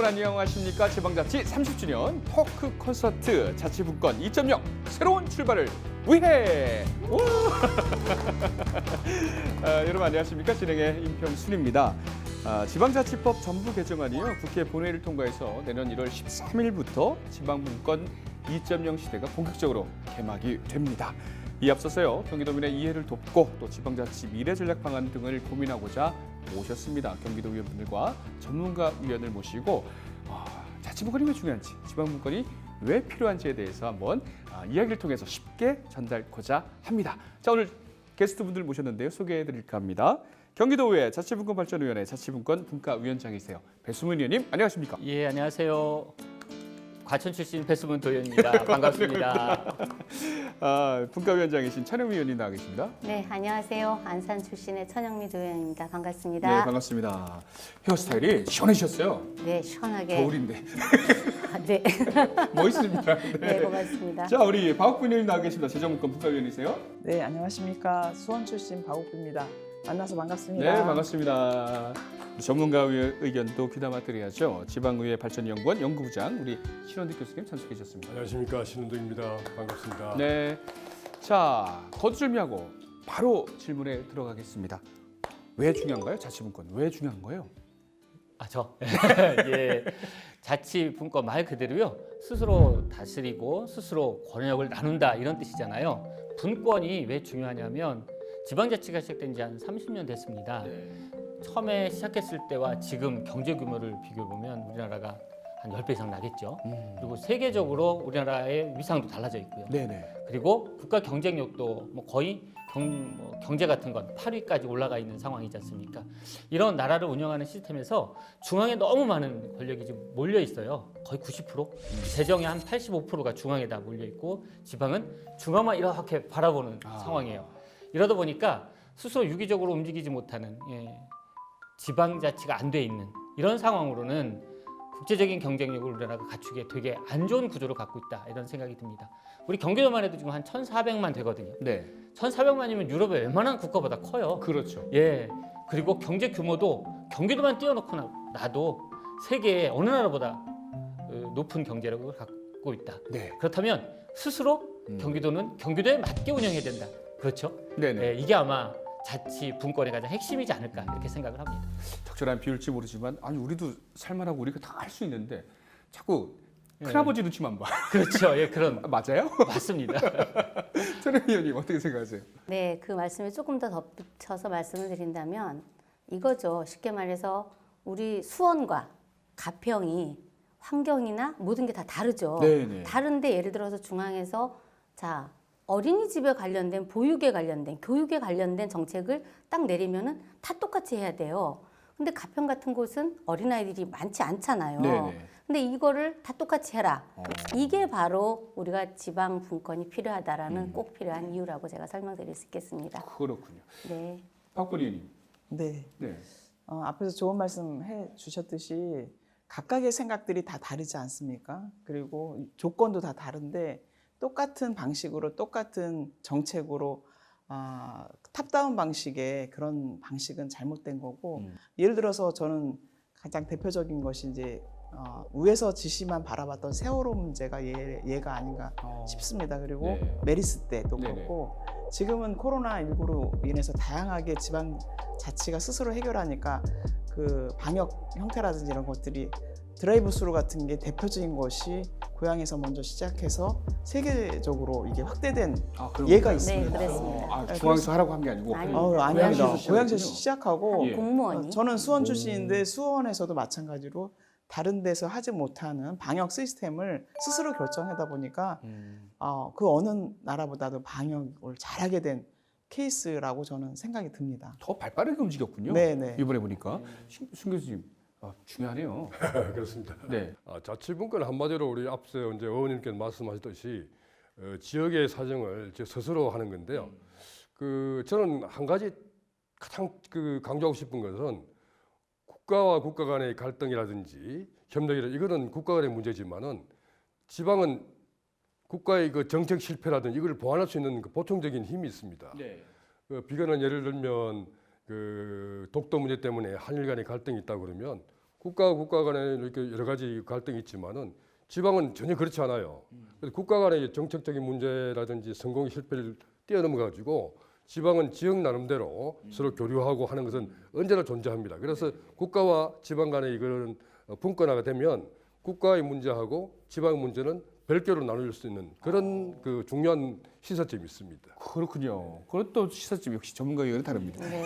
안녕하십니까. 지방자치 30주년 토크 콘서트 자치분권 2.0 새로운 출발을 위해. 여러분 안녕하십니까. 진행의 임평순입니다. 지방자치법 전부 개정안이요. 국회 본회의를 통과해서 내년 1월 13일부터 지방분권 2.0 시대가 본격적으로 개막이 됩니다. 이 앞서서요, 경기도민의 이해를 돕고 또 지방자치 미래 전략 방안 등을 고민하고자 모셨습니다. 경기도 의원분들과 전문가 위원을 모시고 자치분권이 왜 중요한지, 지방분권이 왜 필요한지에 대해서 한번 이야기를 통해서 쉽게 전달하고자 합니다. 자, 오늘 게스트분들 모셨는데요. 소개해드릴까 합니다. 경기도의회 자치분권발전위원회 자치분권 분과위원장이세요. 배수문 의원님, 안녕하십니까? 예, 안녕하세요. 과천 출신 배수문 도의원입니다. 반갑습니다. 분과위원장이신 천영미 의원님 나와 계십니다. 네, 안녕하세요. 안산 출신의 천영미 도의원입니다. 반갑습니다. 네, 반갑습니다. 헤어스타일이 시원해지셨어요. 네, 시원하게. 겨울인데. 네. 멋있습니다. 네, 고맙습니다. 자, 우리 박욱빈 의원님 나와 계십니다. 재정분권 분과위원이세요. 네, 안녕하십니까. 수원 출신 박욱빈입니다. 만나서 반갑습니다. 네, 반갑습니다. 전문가 의견도 귀담아 드려야죠. 지방의회 발전연구원 연구부장 우리 신원득 교수님 참석해 주셨습니다. 안녕하십니까, 신은덕입니다. 반갑습니다. 네, 자 거두절미하고 바로 질문에 들어가겠습니다. 왜 중요한가요? 자치분권 왜 중요한 거예요? 예, 자치분권 말 그대로요. 스스로 다스리고 스스로 권력을 나눈다 이런 뜻이잖아요. 분권이 왜 중요하냐면 지방자치가 시작된 지 한 30년 됐습니다. 처음에 시작했을 때와 지금 경제 규모를 비교해 보면 우리나라가 한 10배 이상 나겠죠. 그리고 세계적으로 우리나라의 위상도 달라져 있고요. 네네. 그리고 국가 경쟁력도 뭐 거의 경제 같은 건 8위까지 올라가 있는 상황이지 않습니까? 이런 나라를 운영하는 시스템에서 중앙에 너무 많은 권력이 지금 몰려 있어요. 거의 90%? 재정의 한 85%가 중앙에다 몰려 있고 지방은 중앙만 이렇게 바라보는 상황이에요. 이러다 보니까 스스로 유기적으로 움직이지 못하는 지방자치가 안 돼 있는 이런 상황으로는 국제적인 경쟁력을 우리나라가 갖추기에 되게 안 좋은 구조를 갖고 있다 이런 생각이 듭니다. 우리 경기도만 해도 지금 한 1,400만 되거든요. 네. 1,400만이면 유럽의 웬만한 국가보다 커요. 그렇죠. 예. 그리고 경제 규모도 경기도만 띄워놓고 놔도 세계의 어느 나라보다 높은 경제력을 갖고 있다. 네. 그렇다면 스스로 경기도는 경기도에 맞게 운영해야 된다. 그렇죠? 네네. 예, 이게 아마 자치 분권의 가장 핵심이지 않을까 이렇게 생각을 합니다. 적절한 비율일지 모르지만 아니 우리도 살만하고 우리가 다 할 수 있는데 자꾸 큰아버지 눈치만 봐. 그렇죠. 예, 그런 맞아요? 맞습니다. 천영 의원님 어떻게 생각하세요? 네, 그 말씀에 조금 더 덧붙여서 말씀을 드린다면 이거죠. 쉽게 말해서 우리 수원과 가평이 환경이나 모든 게 다 다르죠. 네네. 다른데 예를 들어서 중앙에서 자 어린이집에 관련된 보육에 관련된 교육에 관련된 정책을 딱 내리면은 다 똑같이 해야 돼요. 근데 가평 같은 곳은 어린아이들이 많지 않잖아요. 네네. 근데 이거를 다 똑같이 해라. 이게 바로 우리가 지방 분권이 필요하다라는 꼭 필요한 이유라고 제가 설명드릴 수 있겠습니다. 그렇군요. 네. 박근 의원님. 네. 네. 앞에서 좋은 말씀 해 주셨듯이 각각의 생각들이 다 다르지 않습니까? 그리고 조건도 다 다른데 똑같은 방식으로 똑같은 정책으로 탑다운 방식의 그런 방식은 잘못된 거고 예를 들어서 저는 가장 대표적인 것이 이제 위에서 지시만 바라봤던 세월호 문제가 얘가 아닌가 싶습니다. 그리고 네. 메리스 때도 네네. 그렇고 지금은 코로나19로 인해서 다양하게 지방 자치가 스스로 해결하니까 그 방역 형태라든지 이런 것들이 드라이브 스루 같은 게 대표적인 것이 고향에서 먼저 시작해서 세계적으로 이게 확대된 그런 예가 건가요? 있습니다. 네, 그렇습니다. 중앙에서 하라고 한 게 아니고 아니, 아닙니다. 고향에서 고향에서 시작했군요. 시작하고 예. 공무원이 저는 수원 출신인데 수원에서도 마찬가지로 다른 데서 하지 못하는 방역 시스템을 스스로 결정하다 보니까 그 어느 나라보다도 방역을 잘하게 된 케이스라고 저는 생각이 듭니다. 더 발빠르게 움직였군요. 네네. 이번에 보니까 순 교수님 중요하네요. 그렇습니다. 네. 자치분권 한마디로 우리 앞서 이제 의원님께서 말씀하셨듯이 지역의 사정을 스스로 하는 건데요. 저는 한 가지 가장 강조하고 싶은 것은 국가와 국가 간의 갈등이라든지 협력이라 이거는 국가 간의 문제지만은 지방은 국가의 그 정책 실패라든지 이걸 보완할 수 있는 그 보충적인 힘이 있습니다. 네. 비관한 예를 들면 그 독도 문제 때문에 한일 간의 갈등이 있다 그러면 국가와 국가 간에 이렇게 여러 가지 갈등이 있지만은 지방은 전혀 그렇지 않아요. 그래서 국가 간의 정책적인 문제라든지 성공 실패를 뛰어넘어 가지고 지방은 지역 나름대로 서로 교류하고 하는 것은 언제나 존재합니다. 그래서 국가와 지방 간의 그런 분권화가 되면 국가의 문제하고 지방의 문제는 별개로 나눌 수 있는 그런 그 중요한 시사점이 있습니다. 그렇군요. 그건 또 시사점 역시 전문가 의견은 다릅니다. 네.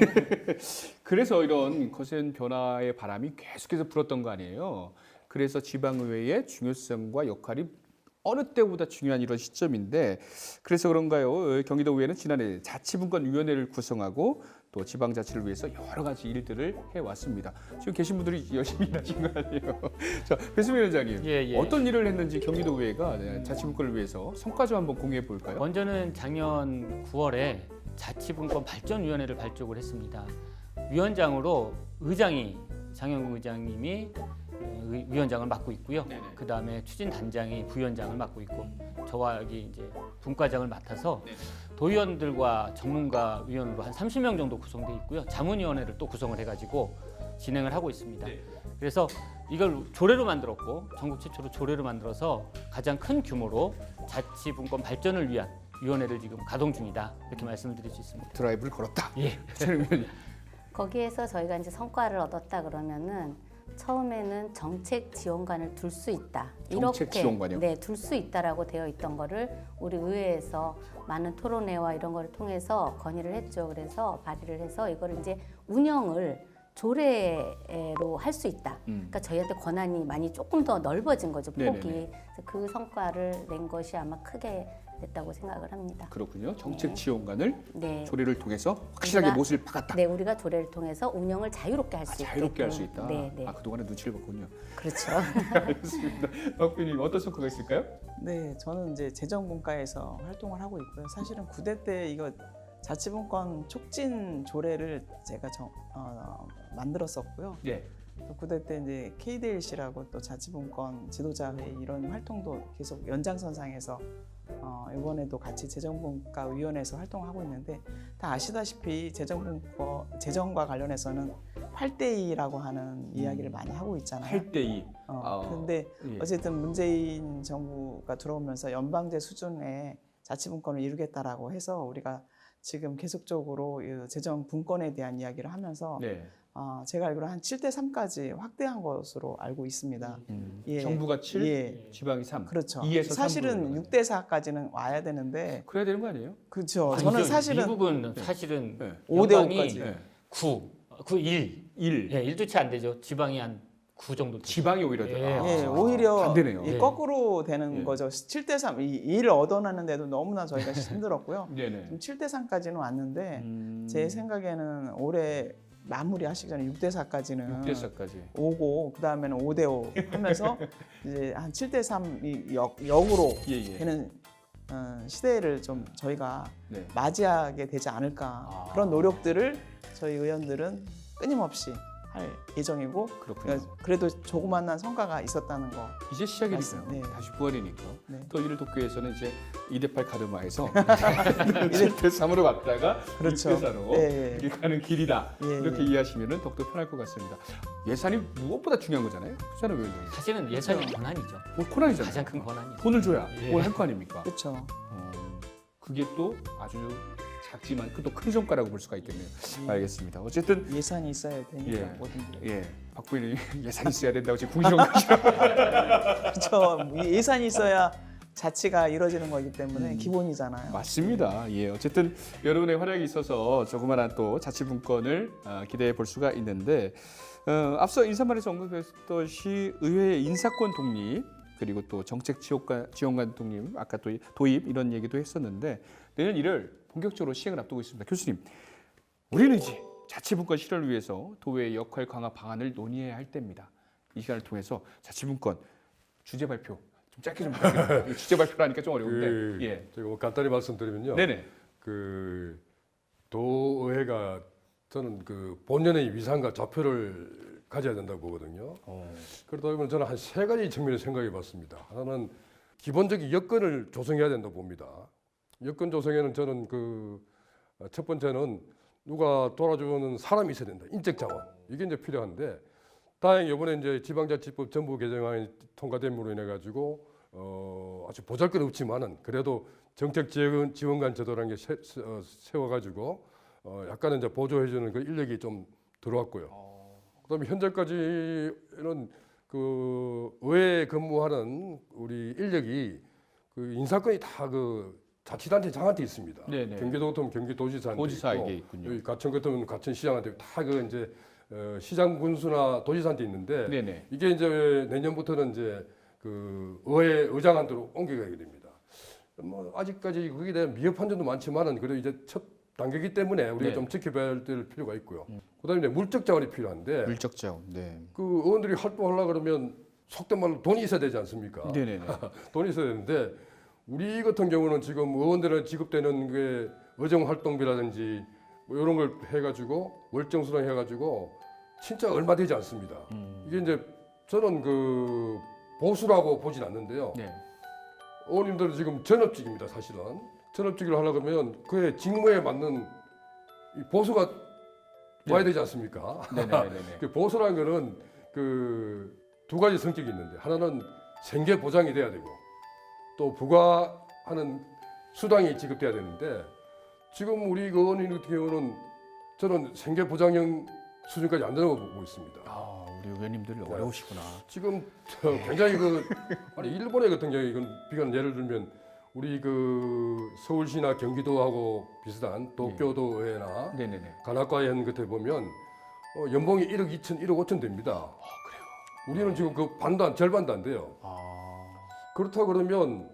그래서 이런 거센 변화의 바람이 계속해서 불었던 거 아니에요. 그래서 지방의회의 중요성과 역할이 어느 때보다 중요한 이런 시점인데 그래서 그런가요? 경기도의회는 지난해 자치분권위원회를 구성하고 또 지방자치를 위해서 여러 가지 일들을 해왔습니다. 지금 계신 분들이 열심히 일하신 거 아니에요? 자, 배수민 위원장님, 예. 어떤 일을 했는지 경기도의회가 자치분권을 위해서 성과 좀 한번 공유해 볼까요? 먼저는 작년 9월에 자치분권 발전위원회를 발족을 했습니다. 위원장으로 의장이 장영국 의장님이 위원장을 맡고 있고요. 그 다음에 추진단장이 부위원장을 맡고 있고 저와 여기 이제 분과장을 맡아서 도의원들과 전문가 위원으로 한 30명 정도 구성돼 있고요. 자문위원회를 또 구성을 해가지고 진행을 하고 있습니다. 그래서 이걸 조례로 만들었고 전국 최초로 조례로 만들어서 가장 큰 규모로 자치분권 발전을 위한 위원회를 지금 가동 중이다 이렇게 말씀을 드릴 수 있습니다. 드라이브를 걸었다. 예. 거기에서 저희가 이제 성과를 얻었다 그러면은 처음에는 정책 지원관을 둘 수 있다. 정책 지원관이요? 네, 둘 수 있다라고 되어 있던 거를 우리 의회에서 많은 토론회와 이런 거를 통해서 건의를 했죠. 그래서 발의를 해서 이거를 이제 운영을 조례로 할 수 있다. 그러니까 저희한테 권한이 많이 조금 더 넓어진 거죠. 폭이. 네네네. 그래서 그 성과를 낸 것이 아마 크게 됐다고 생각을 합니다. 그렇군요. 정책 지원관을 네. 조례를 통해서 확실하게 우리가- 못을 박았다. 네, 우리가 조례를 통해서 운영을 자유롭게 할 수 있게. 자유롭게 할 수 있다. 네, 네. 그동안에 눈치를 봤군요. 그렇죠. 알겠습니다. 박비님 어떤 성과가 있을까요? 네, 저는 이제 재정분과에서 활동을 하고 있고요. 사실은 9대 때 이거 자치분권 촉진 조례를 제가 만들었었고요. 네. 또 9대 때 이제 KDLC라고 또 자치분권 지도자회의 이런 활동도 계속 연장선상에서 이번에도 같이 재정분과위원회에서 활동하고 있는데 다 아시다시피 재정과 관련해서는 8대2라고 하는 이야기를 많이 하고 있잖아요. 8대2. 근데 예. 어쨌든 문재인 정부가 들어오면서 연방제 수준의 자치분권을 이루겠다라고 해서 우리가 지금 계속적으로 이 재정 분권에 대한 이야기를 하면서 네. 제가 알기로 한 7대3까지 확대한 것으로 알고 있습니다. 예. 정부가 7, 예. 지방이 3. 그렇죠. 2에서 사실은 6대4까지는 와야 되는데 그래야 되는 거 아니에요? 그렇죠. 아니죠. 저는 사실은 미국은 사실은 네. 5대5까지. 네. 9, 1. 1. 예, 1도 채 안 되죠. 지방이 한 9 정도 되죠. 지방이 오히려 더. 예. 예, 오히려 반대네요. 이 예. 거꾸로 되는 예. 거죠. 7대3 이 1을 얻어놨는데도 너무나 저희가 힘들었고요. 네네. 지금 7대3까지는 왔는데 음. 제 생각에는 올해 마무리하시기 전에 6대4까지는 6대4까지. 오고 그 다음에는 5대5 하면서 이제 한 7대3이 역으로 예. 되는 시대를 좀 저희가 네. 맞이하게 되지 않을까 그런 노력들을 저희 의원들은 끊임없이 할 예정이고 그렇군요. 그래도 조그만한 성과가 있었다는 거. 이제 시작이니까요. 말씀, 네. 다시 부활이니까. 네. 또 이를 돕기위해서는 이제 2대8 가르마에서 7대3으로 왔다가 그렇죠. 6대4로 예, 이렇게 가는 길이다. 예, 이렇게 예. 이해하시면 더욱더 편할 것 같습니다. 예산이 무엇보다 중요한 거잖아요. 그렇잖아요, 위원장님. 사실은 예산이 권한이죠. 뭐 코난이잖아요. 가장 큰 권한이죠. 돈을 줘야 예. 뭘 할 거 아닙니까? 그렇죠. 그게 또 아주 작지만 또 큰 성과라고 볼 수가 있겠네요. 알겠습니다. 어쨌든 예산이 있어야 되니까 예. 모든 게. 예, 박 부인이 예산이 있어야 된다고 지금 궁시렁 거시죠. 그렇죠. 예산이 있어야 자치가 이루어지는 거기 때문에 기본이잖아요. 맞습니다. 예, 어쨌든 여러분의 활약이 있어서 조그마한 또 자치분권을 기대해 볼 수가 있는데 앞서 인사말에서 언급했듯이 의회의 인사권 독립 그리고 또 정책 지원관 독립 아까 또 도입 이런 얘기도 했었는데 내년 1월 본격적으로 시행을 앞두고 있습니다. 교수님, 우리는 이제 자치분권 실현을 위해서 도의회 역할 강화 방안을 논의해야 할 때입니다. 이 시간을 통해서 자치분권 주제 발표 좀 짧게 좀 부탁드립니다. 주제 발표라니까 좀 어려운데. 예. 제가 뭐 간단히 말씀드리면요. 네네. 그 도의회가 저는 그 본연의 위상과 좌표를 가져야 된다고 보거든요. 그러다 보면 저는 한 세 가지 측면을 생각해봤습니다. 하나는 기본적인 여건을 조성해야 된다고 봅니다. 여건 조성에는 저는 그 첫 번째는 누가 돌아주는 사람이 있어야 된다. 인적 자원 이게 이제 필요한데 다행히 이번에 이제 지방자치법 전부 개정안이 통과됨으로 인해 가지고 아주 보잘것없지만은 그래도 정책 지원관 제도라는 게 세워가지고 약간은 이제 보조해주는 그 인력이 좀 들어왔고요. 그다음에 현재까지는 그 의회에 근무하는 우리 인력이 그 인사권이 다 그 자치단체 장한테 있습니다. 네네. 경기도 같으면 경기도지사한테 도지사에게 있고, 있군요. 여기 가천 같으면 가천시장한테 다 그 이제 시장 군수나 도지사한테 있는데 네네. 이게 이제 내년부터는 이제 그 의회 의장한테로 옮겨가게 됩니다. 뭐 아직까지 거기에 대한 미흡 판정도 많지만은 그래도 이제 첫 단계이기 때문에 우리가 네. 좀 지켜봐야 될 필요가 있고요. 그다음에 이제 물적 자원이 필요한데 물적 자원. 네. 그 의원들이 활동하려 그러면 속된 말로 돈이 있어야 되지 않습니까? 네네네. 돈이 있어야 되는데 우리 같은 경우는 지금 의원들은 지급되는 게 의정 활동비라든지 뭐 이런 걸 해가지고 월정수당 해가지고 진짜 얼마 되지 않습니다. 이게 이제 저는 그 보수라고 보진 않는데요. 네. 의원님들은 지금 전업직입니다, 사실은. 전업직을 하려고 하면 그의 직무에 맞는 이 보수가 와야 되지 않습니까? 네네네. 그 보수라는 거는 그 두 가지 성격이 있는데 하나는 생계 보장이 돼야 되고 또 부과하는 수당이 지급돼야 되는데 지금 우리 그 의원님 같은 경우는 저는 생계 보장형 수준까지 안 된다고 보고 있습니다. 아, 우리 의원님들 네. 어려우시구나. 지금 굉장히 그 아니 일본의 같은 경우 이건 비관 예를 들면 우리 그 서울시나 경기도하고 비슷한 도쿄도의회나 네네네. 관악과연 같은 보면 연봉이 1억 2천, 1억 5천 됩니다. 아, 그래요. 우리는 지금 그 절반도 안 돼요. 아. 그렇다 그러면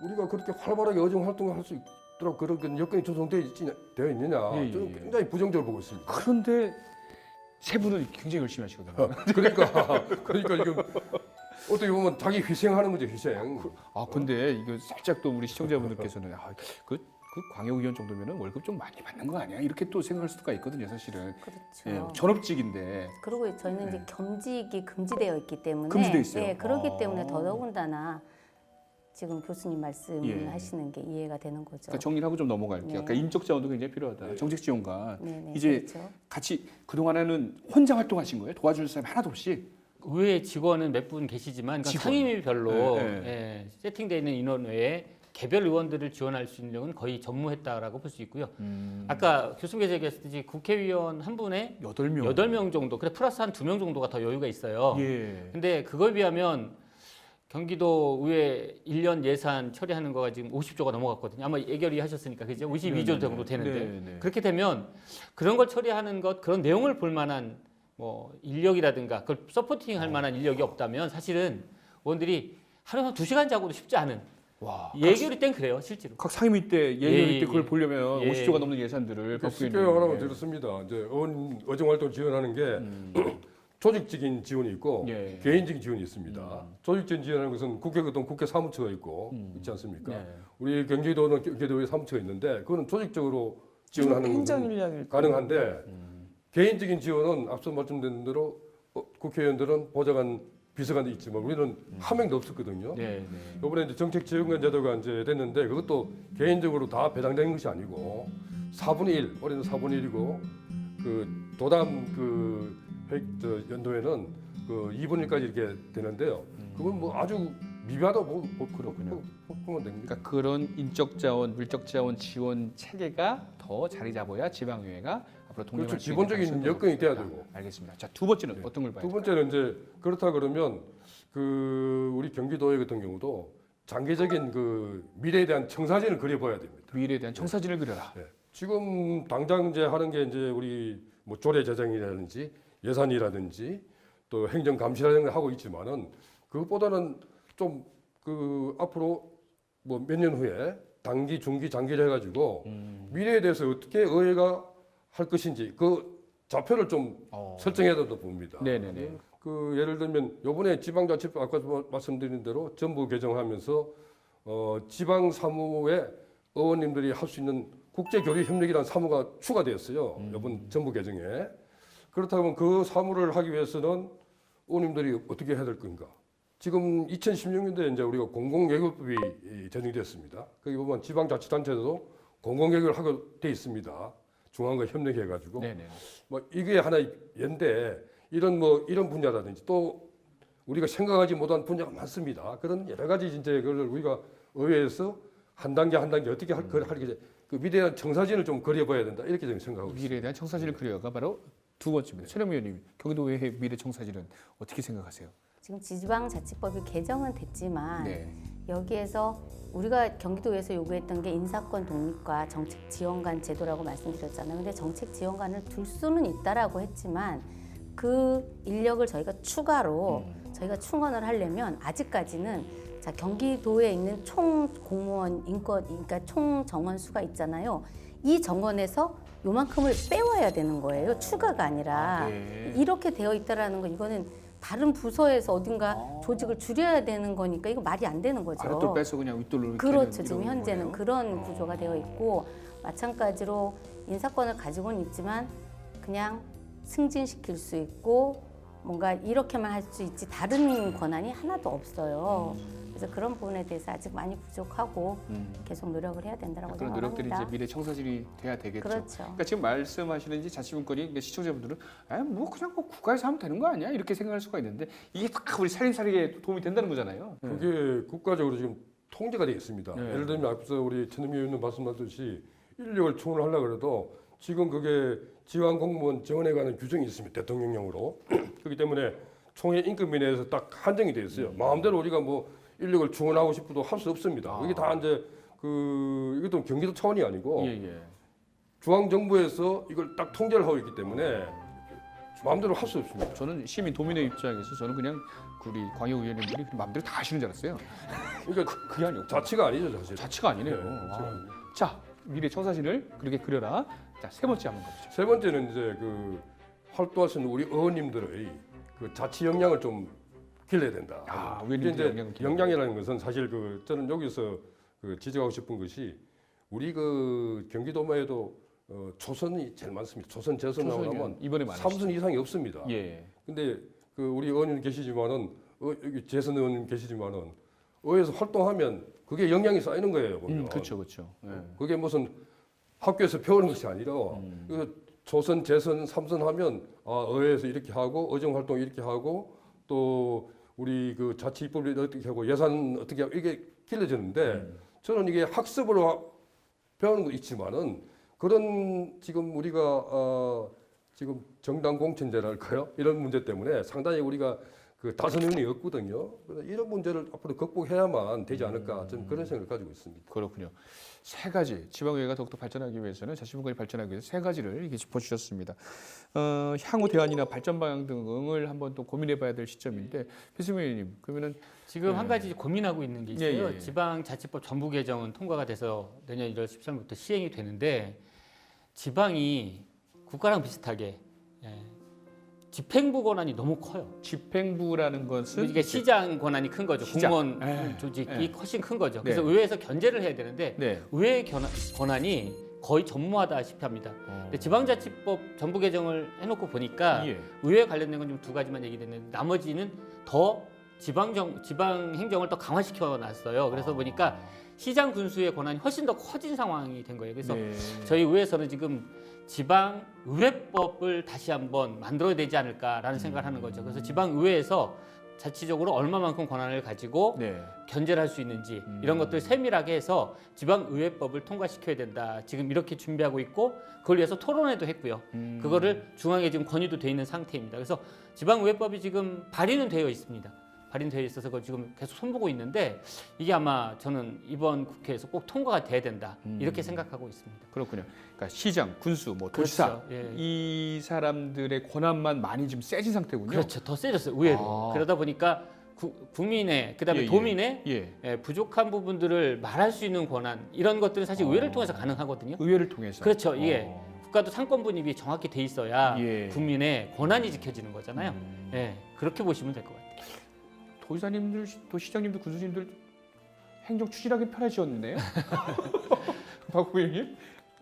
우리가 그렇게 활발하게 의정 활동을 할 수 있도록 그런 여건이 조성되어 있느냐 예, 예, 저는 예. 굉장히 부정적으로 보고 있습니다. 그런데 세 분은 굉장히 열심히 하시거든요. 그러니까 지금 어떻게 보면 자기 희생하는 거죠, 희생. 아, 근데 이거 살짝 또 우리 시청자분들께서는 그 광역의원 정도면은 월급 좀 많이 받는 거 아니야? 이렇게 또 생각할 수가 있거든요, 사실은. 그렇죠. 예, 전업직인데. 그리고 저희는 이제 네. 겸직이 금지되어 있기 때문에 금지돼 있어요. 네, 그렇기 아. 때문에 더더군다나 지금 교수님 말씀하시는 예. 게 이해가 되는 거죠. 그러니까 정리를 하고 좀 넘어갈게요. 네. 아까 인적 자원도 굉장히 필요하다. 정책 지원관. 네네, 이제 그렇죠. 같이 그동안에는 혼자 활동하신 거예요? 도와줄 사람 하나도 없이? 의회 직원은 몇 분 계시지만 직원. 상임위별로 네, 예, 세팅되어 있는 인원 외에 개별 의원들을 지원할 수 있는 경우는 거의 전무했다라고 볼 수 있고요. 아까 교수님께서 얘기하셨듯이 국회의원 한 분에 8명. 8명 정도, 그래 플러스 한 2명 정도가 더 여유가 있어요. 예. 근데 그거에 비하면 경기도 의회 1년 예산 처리하는 거가 지금 50조가 넘어갔거든요. 아마 예결위 하셨으니까 그죠? 52조 정도 되는데 네네. 그렇게 되면 그런 걸 처리하는 것, 그런 내용을 볼 만한 뭐 인력이라든가 그걸 서포팅할 만한 인력이 없다면 사실은 의원들이 하루에 한 2시간 자고도 쉽지 않은 와. 예결위 땐 그래요, 실제로. 각 상임위 때 예결위 예, 때 그걸 예. 보려면 예. 50조가 넘는 예산들을 쉽게 받고 말하면 있는데. 그렇습니다. 이제 의정 활동 지원하는 게 조직적인 지원이 있고 예. 개인적인 지원이 있습니다. 조직적인 지원하는 것은 국회 같은 국회 사무처가 있고 있지 않습니까? 네. 우리 경기도는 경기도의 사무처가 있는데 그거는 조직적으로 지원하는 행정 것은 인력일 가능한데 개인적인 지원은 앞서 말씀드린 대로 국회의원들은 보좌관 비서관도 있지만 우리는 한 명도 없었거든요. 네, 네. 이번에 이제 정책 지원관 제도가 이제 됐는데 그것도 개인적으로 다 배당된 것이 아니고 4분의 1, 올해는 4분의 1이고 그 도담 연도에는 그 2분의 1까지 이렇게 되는데요. 그건 뭐 아주 미비하다고 그렇군요. 보면 됩니다. 그러니까 그런 인적 자원, 물적 자원 지원 체계가 더 자리 잡아야 지방의회가 앞으로 동력할 그렇죠. 수 있는 기본적인 가능성이 여건이 돼야 높다. 되고. 알겠습니다. 자, 두 번째는 네. 어떤 걸 봐야 두 돼요? 번째는 이제 그렇다 그러면 그 우리 경기도의 같은 경우도 장기적인 그 미래에 대한 청사진을 그려봐야 됩니다. 미래에 대한 청사진을 그려라. 네. 지금 당장 이제 하는 게 이제 우리 뭐 조례 제정이라든지 예산이라든지 또 행정 감시라든지 하고 있지만은 그것보다는 좀 그 앞으로 뭐 몇 년 후에 단기, 중기, 장기를 해가지고 미래에 대해서 어떻게 의회가 할 것인지 그 좌표를 좀 설정해야 된다고 봅니다. 네네네. 그 예를 들면 요번에 지방자치법 아까 말씀드린 대로 전부 개정하면서 지방 사무에 의원님들이 할 수 있는 국제교류 협력이라는 사무가 추가되었어요. 이번 전부 개정에. 그렇다면 그 사무를 하기 위해서는 의원님들이 어떻게 해야 될 건가? 지금 2016년도에 이제 우리가 공공외교법이 제정됐습니다. 거기 보면 지방자치단체도 공공외교를 하게 돼 있습니다. 중앙과 협력해가지고. 네네. 뭐 이게 하나의 예인데 이런 분야라든지 또 우리가 생각하지 못한 분야가 많습니다. 그런 여러 가지 이제 그걸 우리가 의회에서 한 단계 한 단계 어떻게 하게 그 미래한 청사진을 좀 그려봐야 된다 이렇게 저는 생각하고 있습니다. 미래에 대한 청사진을 그려가 바로 두 번째입니다. 최령 의원님, 경기도의회 미래 청사진은 어떻게 생각하세요? 지금 지방자치법이 개정은 됐지만 네. 여기에서 우리가 경기도에서 요구했던 게 인사권 독립과 정책 지원관 제도라고 말씀드렸잖아요. 근데 정책 지원관을 둘 수는 있다라고 했지만 그 인력을 저희가 추가로 저희가 충원을 하려면 아직까지는 자 경기도에 있는 총 공무원 인권 그러니까 총 정원 수가 있잖아요. 이 정원에서 요만큼을 빼와야 되는 거예요. 추가가 아니라 네. 이렇게 되어 있다라는 거 이거는 다른 부서에서 어딘가 조직을 줄여야 되는 거니까 이거 말이 안 되는 거죠. 아랫돌 빼서 그냥 윗돌로 그렇죠. 지금 이런 현재는 거예요? 그런 구조가 되어 있고 마찬가지로 인사권을 가지고는 있지만 그냥 승진시킬 수 있고 뭔가 이렇게만 할 수 있지 다른 권한이 하나도 없어요. 그래서 그런 부분에 대해서 아직 많이 부족하고 계속 노력을 해야 된다고 그런 노력들이 생각합니다. 이제 미래 청사진이 돼야 되겠죠. 그렇죠. 그러니까 지금 말씀하시는 이제 자치분권이 그러니까 시청자분들은 뭐 그냥 뭐 국가에서 하면 되는 거 아니야 이렇게 생각할 수가 있는데 이게 딱 우리 살림살이에 도움이 된다는 거잖아요. 그게 국가적으로 지금 통제가 되어 있습니다. 네. 예를 들면 앞서 우리 천은미 의원님 말씀하셨듯이 인력을 충원하려고 해도 지금 그게 지방 공무원 정원에 관한 규정이 있습니다. 대통령령으로. 그렇기 때문에 총회 임금 이내에서 딱 한정이 되어 있어요. 마음대로 우리가 뭐 인력을 충원하고 싶어도 할 수 없습니다. 이게 다 이제 이것도 경기도 차원이 아니고 예. 중앙 정부에서 이걸 딱 통제를 하고 있기 때문에 마음대로 할 수 없습니다. 저는 시민 도민의 입장에서 저는 그냥 우리 광역 의원님들이 그냥 마음대로 다 하시는 줄 알았어요. 그러니까 그게 아니고 자치가 아니죠, 사실. 자치가 아니네요. 네, 자치가 아니에요. 자, 미래 청사진을 그렇게 그려라. 자, 세 번째 한번 가보죠. 세 번째는 이제 그 활동하시는 우리 의원님들의 그 자치 역량을 좀 길러야 된다. 아, 이게 의원님들 이제 역량을 길러야 역량이라는 것은 사실 저는 여기서 지적하고 싶은 것이 우리 그 경기도만에도 초선이 제일 많습니다. 초선 재선 나오면 이번에 많으시죠. 3선 이상이 없습니다. 예. 근데 그 우리 의원님 계시지만은 여기 재선 의원님 계시지만은 의회에서 활동하면 그게 역량이 쌓이는 거예요. 보면. 그렇죠. 예. 그게 무슨 학교에서 배우는 것이 아니라 조선, 재선, 삼선 하면 의회에서 이렇게 하고 의정 활동 이렇게 하고 또 우리 그 자치 입법을 어떻게 하고 예산 어떻게 하고 이게 길러지는데 저는 이게 학습으로 배우는 거 있지만은 그런 지금 우리가 지금 정당 공천제랄까요? 이런 문제 때문에 상당히 우리가 그 다선의원이 없거든요. 그래서 이런 문제를 앞으로 극복해야만 되지 않을까 저는 그런 생각을 가지고 있습니다. 그렇군요. 세 가지 지방의회가 더욱더 발전하기 위해서는 자치분권이 발전하기 위해서 세 가지를 이렇게 짚어주셨습니다. 향후 대안이나 발전 방향 등을 한번 또 고민해봐야 될 시점인데 배수민 의원님 그러면은 지금 한 가지 고민하고 있는 게 있어요. 예. 지방자치법 전부 개정은 통과가 돼서 내년 1월 13일부터 시행이 되는데 지방이 국가랑 비슷하게 집행부 권한이 너무 커요. 집행부라는 것은 이게 시장 권한이 큰 거죠. 시장. 공무원 네. 조직이 훨씬 큰 거죠. 그래서 네. 의회에서 견제를 해야 되는데 네. 의회의 권한이 거의 전무하다시피 합니다. 근데 지방자치법 전부 개정을 해놓고 보니까 예. 의회 관련된 건 좀 두 가지만 얘기됐는데 나머지는 더 지방 행정을 더 강화시켜 놨어요. 그래서 보니까 시장 군수의 권한이 훨씬 더 커진 상황이 된 거예요. 그래서 네. 저희 의회에서는 지금 지방의회법을 다시 한번 만들어야 되지 않을까라는 생각을 하는 거죠. 그래서 지방의회에서 자치적으로 얼마만큼 권한을 가지고 네. 견제를 할 수 있는지 이런 것들 세밀하게 해서 지방의회법을 통과시켜야 된다. 지금 이렇게 준비하고 있고 그걸 위해서 토론회도 했고요. 그거를 중앙에 지금 건의도 돼 있는 상태입니다. 그래서 지방의회법이 지금 발의는 되어 있습니다. 발의되어 있어서 그걸 지금 계속 손보고 있는데 이게 아마 저는 이번 국회에서 꼭 통과가 돼야 된다. 이렇게 생각하고 있습니다. 그렇군요. 그러니까 시장, 군수, 뭐 도지사 그렇죠. 예. 이 사람들의 권한만 많이 좀 세진 상태군요. 그렇죠. 더 세졌어요. 의외로. 그러다 보니까 국민의 그다음에 예, 예. 도민의 예. 부족한 부분들을 말할 수 있는 권한 이런 것들은 사실 의회를 통해서 가능하거든요. 의회를 통해서. 그렇죠. 이게 국가도 상권 분립이 정확히 돼 있어야 예. 국민의 권한이 지켜지는 거잖아요. 예. 그렇게 보시면 될 것 같아요. 도지사님들, 도시장님들, 군수님들 행정 추진하기 편해지셨네요. 박 의원님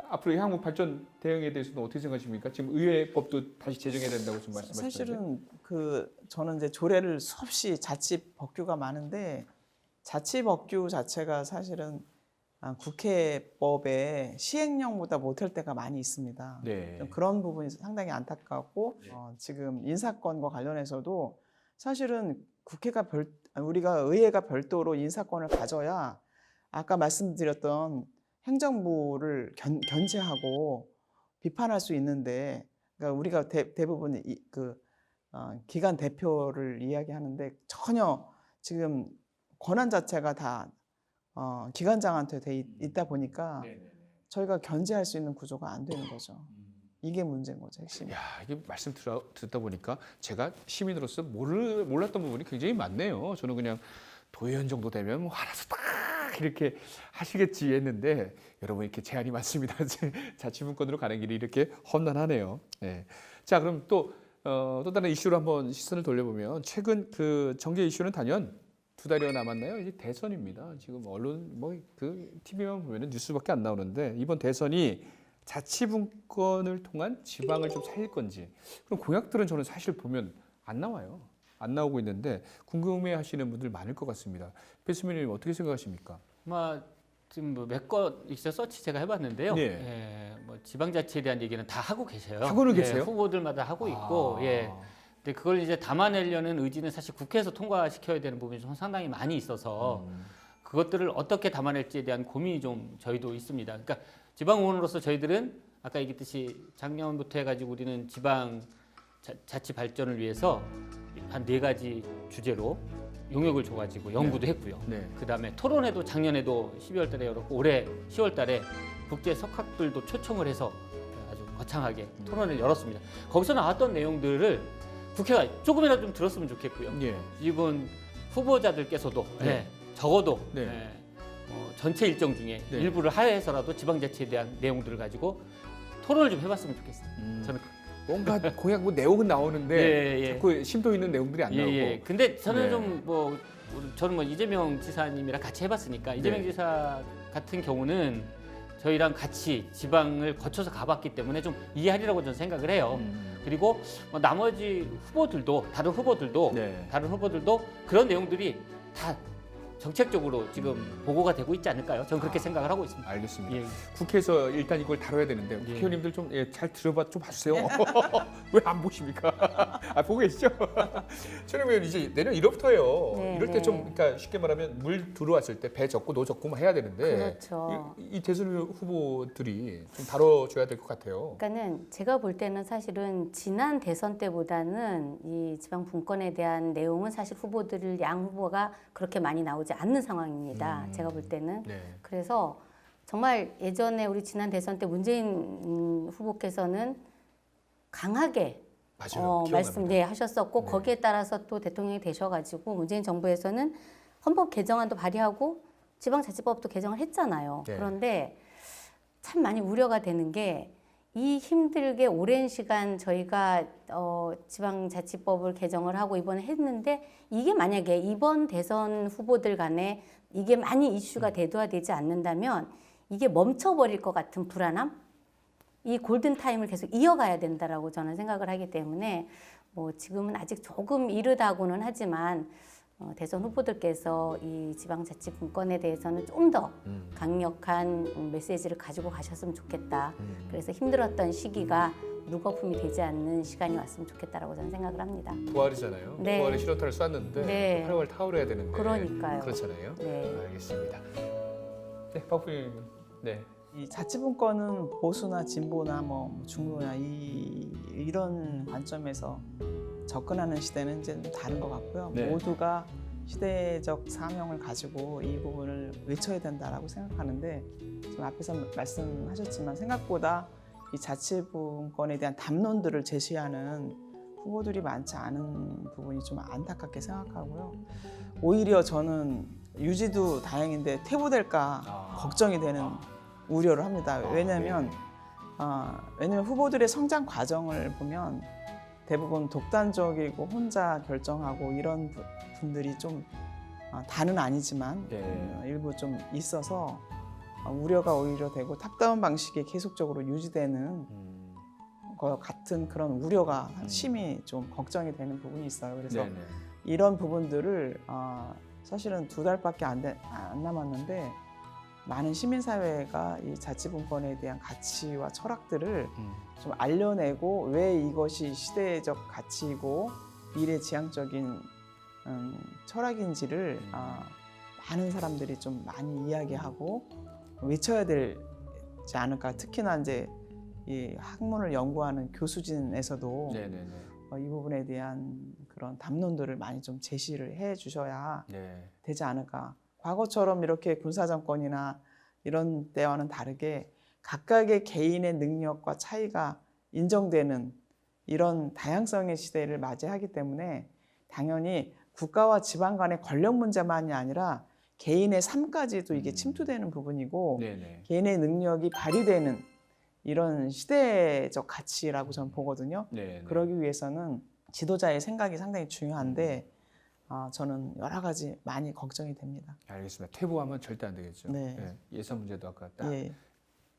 앞으로 향후 발전 대응에 대해서는 어떻게 생각하십니까? 지금 의회법도 다시 제정해야 된다고 좀 말씀하시는데. 사실은 저는 이제 조례를 수없이 자치 법규가 많은데 자치 법규 자체가 사실은 국회법에 시행령보다 못할 때가 많이 있습니다. 네. 좀 그런 부분이 상당히 안타깝고 지금 인사권과 관련해서도 사실은 우리가 의회가 별도로 인사권을 가져야 아까 말씀드렸던 행정부를 견제하고 비판할 수 있는데, 그러니까 우리가 대부분 기관 대표를 이야기하는데 전혀 지금 권한 자체가 다 기관장한테 돼 있다 보니까 저희가 견제할 수 있는 구조가 안 되는 거죠. 이게 문제인 거죠, 핵심이. 야, 이게 말씀 듣다 보니까 제가 시민으로서 몰랐던 부분이 굉장히 많네요. 저는 그냥 도의원 정도 되면 뭐 알아서 딱 이렇게 하시겠지 했는데 여러분 이렇게 제한이 많습니다. 자치분권으로 가는 길이 이렇게 험난하네요. 네. 자, 그럼 또 다른 이슈로 한번 시선을 돌려보면 최근 그 정계 이슈는 단연 2달여 남았나요? 이제 대선입니다. 지금 언론 TV만 보면은 뉴스밖에 안 나오는데 이번 대선이 자치분권을 통한 지방을 좀 살릴 건지 그런 공약들은 저는 사실 보면 안 나와요. 안 나오고 있는데 궁금해하시는 분들 많을 것 같습니다. 배수민님 어떻게 생각하십니까? 지금 몇건 있어 서치 제가 해봤는데요. 네. 예, 뭐 지방자치에 대한 얘기는 다 하고 계셔요. 하고는 예, 계세요? 후보들마다 하고 있고, 예. 근데 그걸 이제 담아내려는 의지는 사실 국회에서 통과시켜야 되는 부분이 좀 상당히 많이 있어서 그것들을 어떻게 담아낼지에 대한 고민이 좀 저희도 있습니다. 그러니까 지방 의원으로서 저희들은 아까 얘기했듯이 작년부터 해가지고 우리는 지방 자치 발전을 위해서 한 4가지 주제로 용역을 줘가지고 연구도 했고요. 네. 그다음에 토론회도 작년에도 12월 달에 열었고 올해 10월 달에 국제 석학들도 초청을 해서 아주 거창하게 토론을 열었습니다. 거기서 나왔던 내용들을 국회가 조금이라도 좀 들었으면 좋겠고요. 예. 이번 후보자들께서도 네. 적어도 네. 전체 일정 중에 네. 일부를 하회해서라도 지방자치에 대한 내용들을 가지고 토론을 좀 해봤으면 좋겠어요. 저는 뭔가 공약 내용은 나오는데 예. 자꾸 심도 있는 내용들이 안 나오고. 예. 근데 저는 네. 좀 저는 이재명 지사님이랑 같이 해봤으니까 이재명 네. 지사 같은 경우는 저희랑 같이 지방을 거쳐서 가봤기 때문에 좀 이해하리라고 저는 생각을 해요. 그리고 나머지 후보들도 다른 후보들도 그런 내용들이 다 정책적으로 지금 보고가 되고 있지 않을까요? 저는 그렇게 생각을 하고 있습니다. 알겠습니다. 예. 국회에서 일단 이걸 다뤄야 되는데 국회의원님들 좀 잘 들어봐 좀 봐주세요. 왜 안 보십니까? 보고 계시죠? 최영민 의원 이제 내년 1월부터예요. 네, 이럴 때 좀 그러니까 쉽게 말하면 물 들어왔을 때 배 적고 노 적고 해야 되는데 그렇죠. 이 대선 후보들이 좀 다뤄줘야 될 것 같아요. 그러니까는 제가 볼 때는 사실은 지난 대선 때보다는 이 지방 분권에 대한 내용은 사실 양 후보가 그렇게 많이 나오지 않는 상황입니다. 제가 볼 때는. 네. 그래서 정말 예전에 우리 지난 대선 때 문재인 후보께서는 강하게 맞아요. 말씀 하셨었고 네. 거기에 따라서 또 대통령이 되셔가지고 문재인 정부에서는 헌법 개정안도 발의하고 지방자치법도 개정을 했잖아요. 네. 그런데 참 많이 우려가 되는 게 이 힘들게 오랜 시간 저희가 지방자치법을 개정을 하고 이번에 했는데 이게 만약에 이번 대선 후보들 간에 이게 많이 이슈가 대두화되지 않는다면 이게 멈춰버릴 것 같은 불안함? 이 골든타임을 계속 이어가야 된다라고 저는 생각을 하기 때문에 지금은 아직 조금 이르다고는 하지만 대선 후보들께서 이 지방자치분권에 대해서는 좀 더 강력한 메시지를 가지고 가셨으면 좋겠다. 그래서 힘들었던 시기가 물거품이 되지 않는 시간이 왔으면 좋겠다라고 저는 생각을 합니다. 부활이잖아요. 네. 부활에 실효타를 쐈는데 네. 8월 타오르야 되는데 그러니까요. 그렇잖아요. 네. 알겠습니다. 네, 박부님. 네. 이 자치분권은 보수나 진보나 중도나 이런 관점에서 접근하는 시대는 이제 좀 다른 것 같고요. 네. 모두가 시대적 사명을 가지고 이 부분을 외쳐야 된다라고 생각하는데 지금 앞에서 말씀하셨지만 생각보다 이 자치분권에 대한 담론들을 제시하는 후보들이 많지 않은 부분이 좀 안타깝게 생각하고요. 오히려 저는 유지도 다행인데 퇴보될까 걱정이 되는 우려를 합니다. 왜냐하면 후보들의 성장 과정을 보면 대부분 독단적이고 혼자 결정하고 이런 분들이 좀 다는 아니지만 네. 일부 좀 있어서 우려가 오히려 되고 탑다운 방식이 계속적으로 유지되는 것 같은 그런 우려가 심히 좀 걱정이 되는 부분이 있어요. 그래서 네네. 이런 부분들을 사실은 2달밖에 안 남았는데 많은 시민사회가 이 자치분권에 대한 가치와 철학들을 좀 알려내고 왜 이것이 시대적 가치이고 미래지향적인 철학인지를 많은 사람들이 좀 많이 이야기하고 외쳐야 되지 않을까. 특히나 이제 이 학문을 연구하는 교수진에서도 네네네. 이 부분에 대한 그런 담론들을 많이 좀 제시를 해 주셔야 네. 되지 않을까. 과거처럼 이렇게 군사정권이나 이런 때와는 다르게 각각의 개인의 능력과 차이가 인정되는 이런 다양성의 시대를 맞이하기 때문에 당연히 국가와 지방 간의 권력 문제만이 아니라 개인의 삶까지도 이게 침투되는 부분이고 네네. 개인의 능력이 발휘되는 이런 시대적 가치라고 저는 보거든요. 네. 그러기 위해서는 지도자의 생각이 상당히 중요한데 저는 여러 가지 많이 걱정이 됩니다. 알겠습니다. 퇴보하면 절대 안 되겠죠. 네. 예산 문제도 아까 딱 예.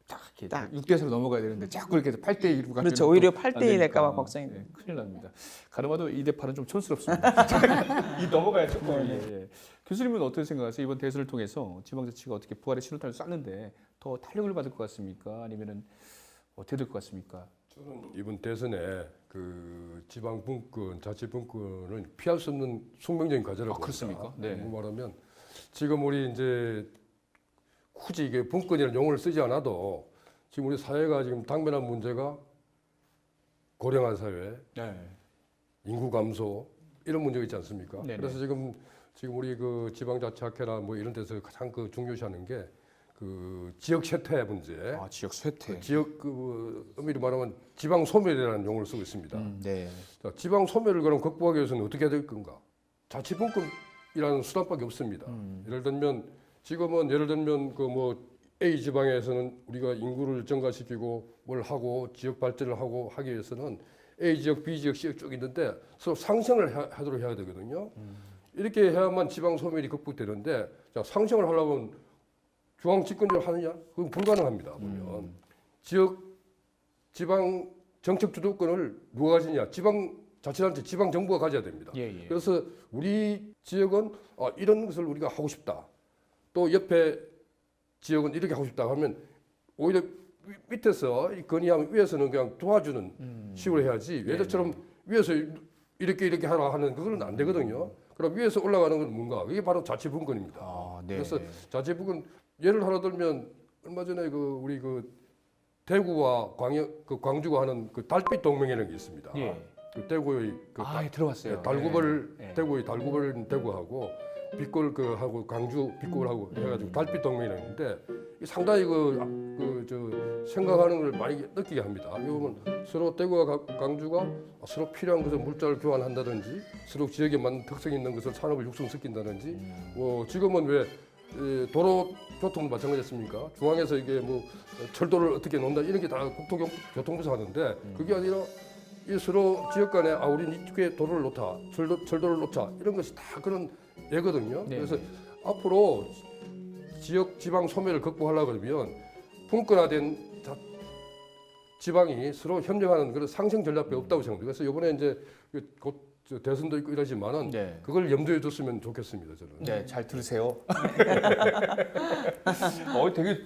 이렇게 딱. 6대4로 넘어가야 되는데 자꾸 이렇게 8대2로 가면 그렇죠. 오히려 8대2 될까 봐 걱정이 네, 됩니다. 큰일 납니다. 가르마도 2대8은 좀 촌스럽습니다. 이 넘어가야죠. 예. 교수님은 어떻게 생각하세요? 이번 대선을 통해서 지방자치가 어떻게 부활의 신호탄을 쐈는데 더 탄력을 받을 것 같습니까? 아니면은 어떻게 될 것 같습니까? 저는 이번 대선에 그 지방 분권, 자치 분권을 피할 수 없는 숙명적인 과제라고 봅니다. 그렇습니까? 네. 말하면 지금 우리 이제 굳이 이게 분권이라는 용어를 쓰지 않아도 지금 우리 사회가 지금 당면한 문제가 고령화 사회, 네. 인구 감소 이런 문제가 있지 않습니까? 네네. 그래서 지금 우리 그 지방자치학회나 뭐 이런 데서 가장 그 중요시하는 게 그 지역 쇠퇴 문제. 지역 쇠퇴. 지역 그 엄밀히 말하면 지방 소멸이라는 용어를 쓰고 있습니다. 네. 자, 지방 소멸을 그럼 극복하기 위해서는 어떻게 해야 될 건가? 자치분권이라는 수단밖에 없습니다. 예를 들면 지금은 예를 들면 그 뭐 A 지방에서는 우리가 인구를 증가시키고 뭘 하고 지역 발전을 하고 하기 위해서는 A 지역, B 지역, C 지역 쭉 있는데 서로 상생을 하도록 해야 되거든요. 이렇게 해야만 지방 소멸이 극복되는데 자, 상생을 하려면 중앙 집권제를 하느냐? 그건 불가능합니다. 보면 지방 정책 주도권을 누가 가지냐? 지방 자치단체, 지방 정부가 가져야 됩니다. 예. 그래서 우리 지역은 이런 것을 우리가 하고 싶다. 또 옆에 지역은 이렇게 하고 싶다 하면 오히려 밑에서 건의하면 위에서는 그냥 도와주는 식으로 해야지. 예전처럼 위에서 이렇게 하라 하는 그거는 안 되거든요. 그럼 위에서 올라가는 건 뭔가? 이게 바로 자치분권입니다. 네. 그래서 자치분권 예를 하나 들면 얼마 전에 그 우리 그 대구와 광주가 하는 그 달빛 동맹이라는 게 있습니다. 예. 그 대구의 그 들어봤어요. 달구벌 네. 대구의 달구벌 대구하고 빛골 그 하고 광주 빛골하고 해가지고 달빛 동맹이라는 건데 상당히 저 생각하는 걸 많이 느끼게 합니다. 이거 보면 서로 대구와 광주가 서로 필요한 것을 물자를 교환한다든지 서로 지역에 맞는 특성 있는 것을 산업을 육성시킨다든지 뭐 지금은 왜 도로 교통도 마찬가지였습니까? 중앙에서 이게 뭐 철도를 어떻게 놓는다 이런 게 다 국토교통부에서 하는데 그게 아니라 이 서로 지역 간에 우리 이쪽에 도로를 놓자, 철도를 놓자 이런 것이 다 그런 예거든요. 네. 그래서 앞으로 지방 소멸을 극복하려고 그러면 분권화된 지방이 서로 협력하는 그런 상생 전략밖에 없다고 생각합니다. 그래서 이번에 이제 곧 대선도 있고 이러지만은 네. 그걸 염두에 뒀으면 좋겠습니다. 저는. 네, 잘 들으세요. 되게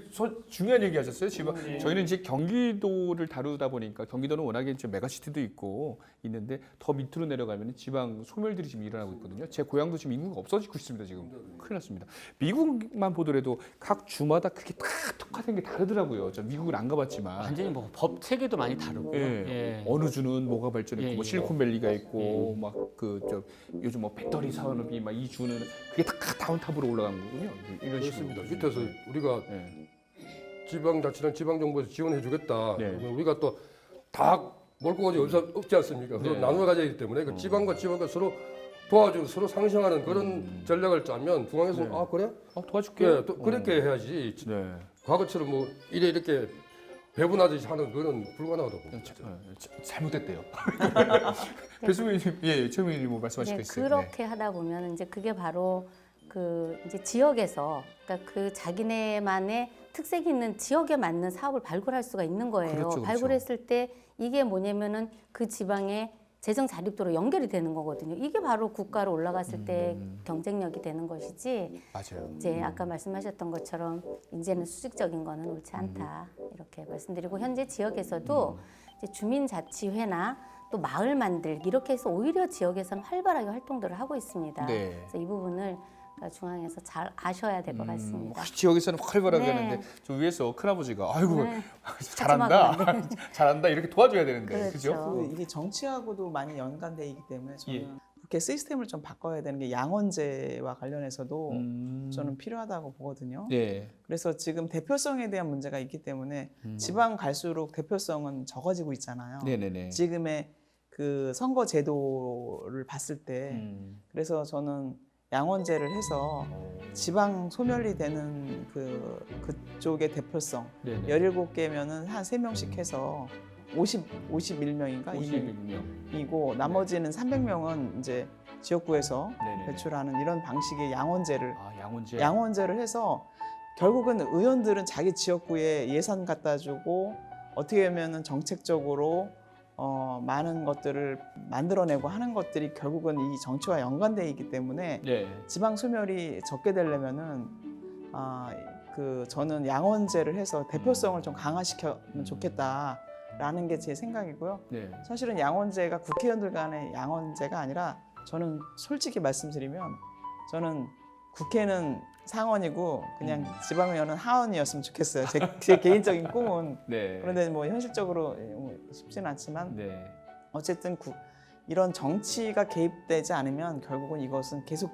중요한 얘기 하셨어요. 지금 저희는 이제 경기도를 다루다 보니까 경기도는 워낙에 이제 메가시티도 있고 있는데 더 밑으로 내려가면 지방 소멸들이 지금 일어나고 있거든요. 제 고향도 지금 인구가 없어지고 있습니다. 지금 큰일 났습니다. 미국만 보더라도 각 주마다 그게 다 특화된 게 다르더라고요. 저 미국을 안 가봤지만 완전히 뭐 법 체계도 많이 다르고. 예. 어느 주는 뭐가 발전했고 예, 뭐 예. 실리콘밸리가 있고 막 요즘 뭐 배터리 산업이 막 이 주는 그게 다 다운탑으로 올라간 거군요. 이런 식으로. 그렇습니다. 밑에서 우리가 예. 지방자치랑 지방정부에서 지원해주겠다. 네. 그러면 우리가 또 다 몰고 가지 없지 않습니까? 그걸 네. 나눠 가져야 하기 때문에 그 지방과 지방과 서로 도와주고 서로 상생하는 그런 전략을 짜면 중앙에서 네. 그래? 도와줄게. 예, 또 그렇게 해야지. 네. 과거처럼 뭐 이렇게 배분하듯이 하는 그거는 불가능하다고 봅니다. 잘못됐대요. 교수님, 최민희 뭐 말씀하실 거 있어요? 그렇게 하다 보면 이제 그게 바로 그 이제 지역에서 그러니까 그 자기네만의 특색이 있는 지역에 맞는 사업을 발굴할 수가 있는 거예요. 그렇죠, 그렇죠. 발굴했을 때 이게 뭐냐면은 그 지방의 재정 자립도로 연결이 되는 거거든요. 이게 바로 국가로 올라갔을 때 경쟁력이 되는 것이지. 맞아요. 이제 아까 말씀하셨던 것처럼 이제는 수직적인 거는 옳지 않다 이렇게 말씀드리고 현재 지역에서도 이제 주민자치회나 또 마을 만들기 이렇게 해서 오히려 지역에서는 활발하게 활동들을 하고 있습니다. 네. 그래서 이 부분을 중앙에서 잘 아셔야 될 것 같습니다. 지역에서는 활발하게 네. 하는데 저 위에서 큰아버지가 아이고 네. 잘한다 잘한다 이렇게 도와줘야 되는데 그렇죠. 그죠? 그 이게 정치하고도 많이 연관돼 있기 때문에 저는 예. 국회 시스템을 좀 바꿔야 되는 게 양원제와 관련해서도 음. 저는 필요하다고 보거든요. 네. 그래서 지금 대표성에 대한 문제가 있기 때문에 지방 갈수록 대표성은 적어지고 있잖아요. 네네네. 지금의 그 선거 제도를 봤을 때 그래서 저는 양원제를 해서 지방 소멸이 되는 그쪽의 대표성 네네. 17개면은 한 3명씩 해서 51명인가 51명. 이고 나머지는 300명은 이제 지역구에서 네네. 배출하는 이런 방식의 양원제를 아 양원제. 양원제를 해서 결국은 의원들은 자기 지역구에 예산 갖다 주고 어떻게 보면은 정책적으로 많은 것들을 만들어내고 하는 것들이 결국은 이 정치와 연관되어 있기 때문에 네. 지방 소멸이 적게 되려면은 저는 양원제를 해서 대표성을 좀 강화시키면 좋겠다라는 게 제 생각이고요. 네. 사실은 양원제가 국회의원들 간의 양원제가 아니라 저는 솔직히 말씀드리면 저는 국회는 상원이고 그냥 지방의원은 하원이었으면 좋겠어요. 제 개인적인 꿈은. 네. 그런데 뭐 현실적으로 쉽지는 않지만 네. 어쨌든 이런 정치가 개입되지 않으면 결국은 이것은 계속